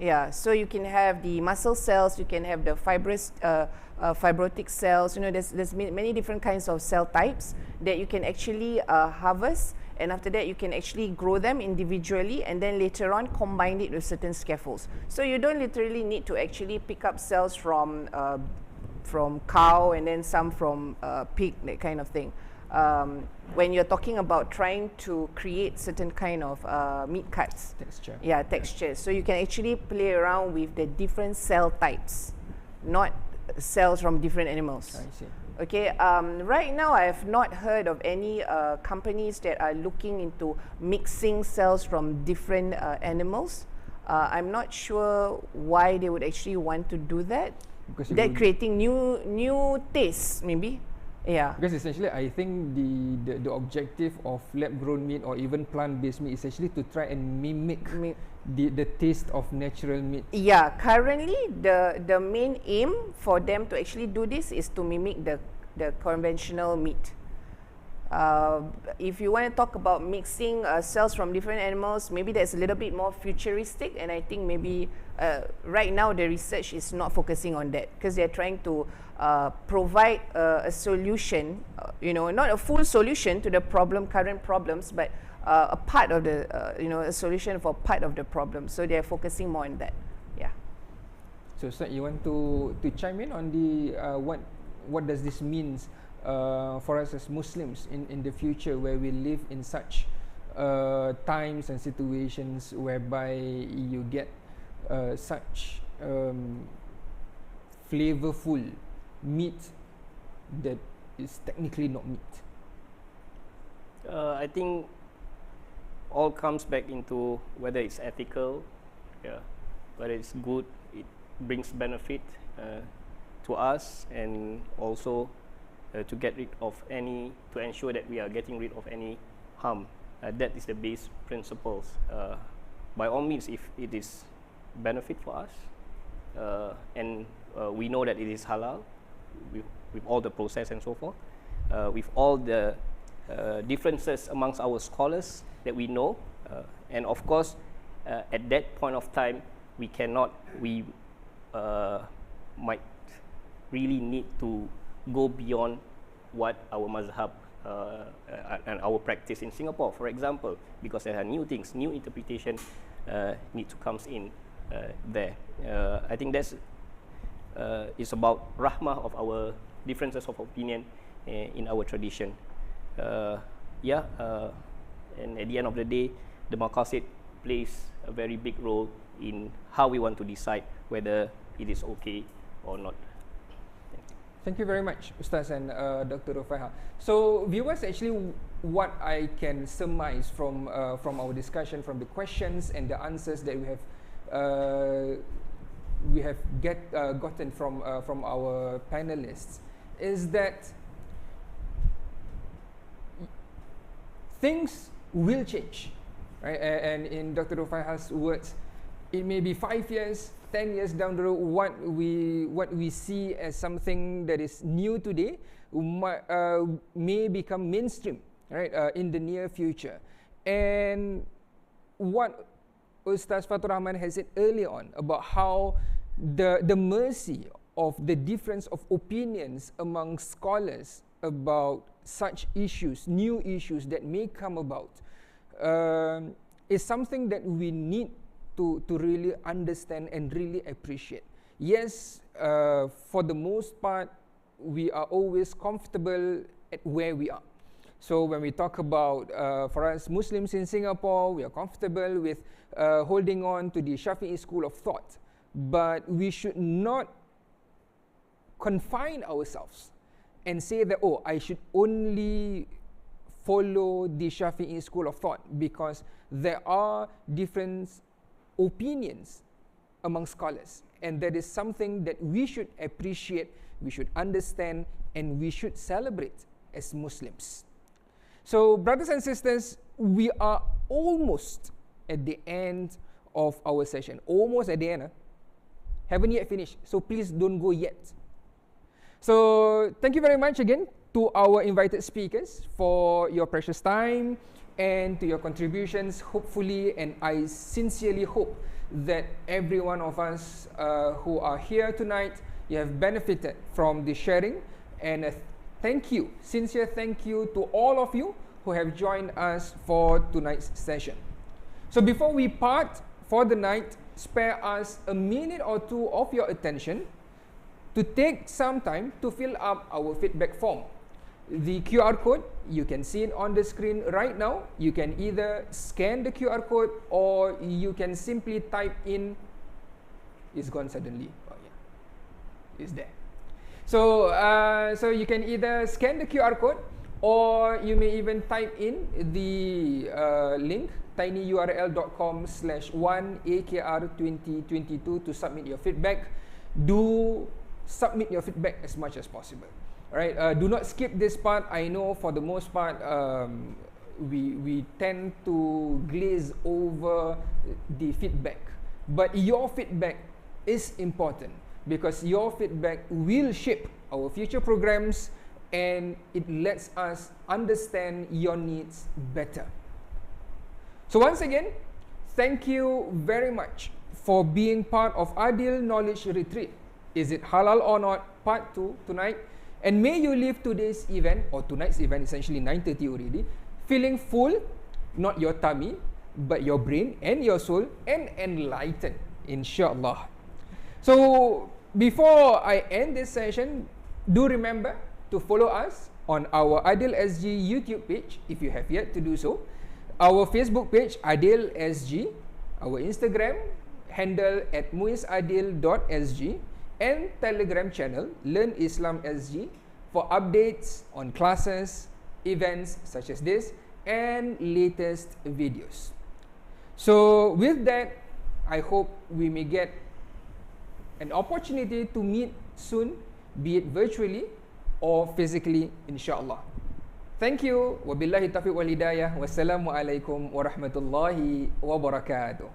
Yeah, so you can have the muscle cells, you can have the fibrotic cells. You know, there's many different kinds of cell types that you can actually harvest, and after that you can actually grow them individually, and then later on combine it with certain scaffolds. So you don't literally need to actually pick up cells from cow and then some from pig, that kind of thing. When you're talking about trying to create certain kind of meat cuts. Texture. Yeah, textures. So you can actually play around with the different cell types, not cells from different animals. I see. Okay, right now I have not heard of any companies that are looking into mixing cells from different animals. I'm not sure why they would actually want to do that. Because That creating new tastes, maybe. Yeah. Because essentially, I think the objective of lab-grown meat or even plant-based meat is actually to try and mimic the taste of natural meat. Yeah, currently the main aim for them to actually do this is to mimic the conventional meat. If you want to talk about mixing cells from different animals, maybe that's a little bit more futuristic, and I think maybe right now the research is not focusing on that, because they're trying to provide a solution, not a full solution to the current problems, but a part of the, a solution for part of the problem. So they're focusing more on that. Yeah. So, Ustaz, you want to chime in on the what does this means for us as Muslims in the future, where we live in such times and situations whereby you get such flavorful meat that is technically not meat? I think all comes back into whether it's ethical, whether it's good, it brings benefit to us, and also to ensure that we are getting rid of any harm. That is the base principles. By all means, if it is benefit for us, and we know that it is halal, with all the process and so forth, with all the differences amongst our scholars that we know, and of course, at that point of time, we might really need to go beyond what our mazhab and our practice in Singapore, for example, because there are new things, new interpretation need to come in there. I think that's it's about rahmah of our differences of opinion in our tradition. And at the end of the day, the maqasid plays a very big role in how we want to decide whether it is okay or not. Thank you very much, Ustaz and Dr. Rufaiha. So, viewers, actually, what I can surmise from our discussion, from the questions and the answers that we have gotten from our panelists, is that things will change, right? And in Dr. Rufaiha's words, it may be 5 years, 10 years down the road, what we see as something that is new today may become mainstream, right, in the near future. And what Ustaz Fatur Rahman has said earlier on about how the mercy of the difference of opinions among scholars about such issues, new issues that may come about, is something that we need to really understand and really appreciate. Yes, for the most part, we are always comfortable at where we are. So when we talk about, for us Muslims in Singapore, we are comfortable with holding on to the Shafi'i school of thought. But we should not confine ourselves and say that, oh, I should only follow the Shafi'i school of thought, because there are different opinions among scholars, and that is something that we should appreciate, we should understand, and we should celebrate as Muslims. So, brothers and sisters, we are almost at the end of our session. Almost at the end. Haven't yet finished, so please don't go yet. So, thank you very much again to our invited speakers for your precious time and to your contributions, hopefully, and I sincerely hope that every one of us who are here tonight, you have benefited from the sharing. And thank you, sincere thank you to all of you who have joined us for tonight's session. So before we part for the night, spare us a minute or two of your attention to take some time to fill up our feedback form. The QR code, you can see it on the screen right now. You can either scan the QR code or you can simply type in, it's gone suddenly, oh yeah, it's there. So, so you can either scan the QR code or you may even type in the link, tinyurl.com/1akr2022 to submit your feedback. Do submit your feedback as much as possible. Alright, do not skip this part. I know for the most part we tend to glaze over the feedback, but your feedback is important because your feedback will shape our future programs and it lets us understand your needs better. So once again, thank you very much for being part of Adil Knowledge Retreat. Is it halal or not? Part 2 tonight. And may you leave today's event, or tonight's event, essentially 9:30 already, feeling full, not your tummy, but your brain and your soul, and enlightened, inshallah. So, before I end this session, do remember to follow us on our Adil SG YouTube page, if you have yet to do so, our Facebook page, Adil SG, our Instagram handle at muisadil.sg, and Telegram channel Learn Islam SG for updates on classes, events such as this, and latest videos. So with that, I hope we may get an opportunity to meet soon, be it virtually or physically, inshallah. Thank you. Wabillahi taufiq wal hidayah. Wassalamu alaikum warahmatullahi wabarakatuh.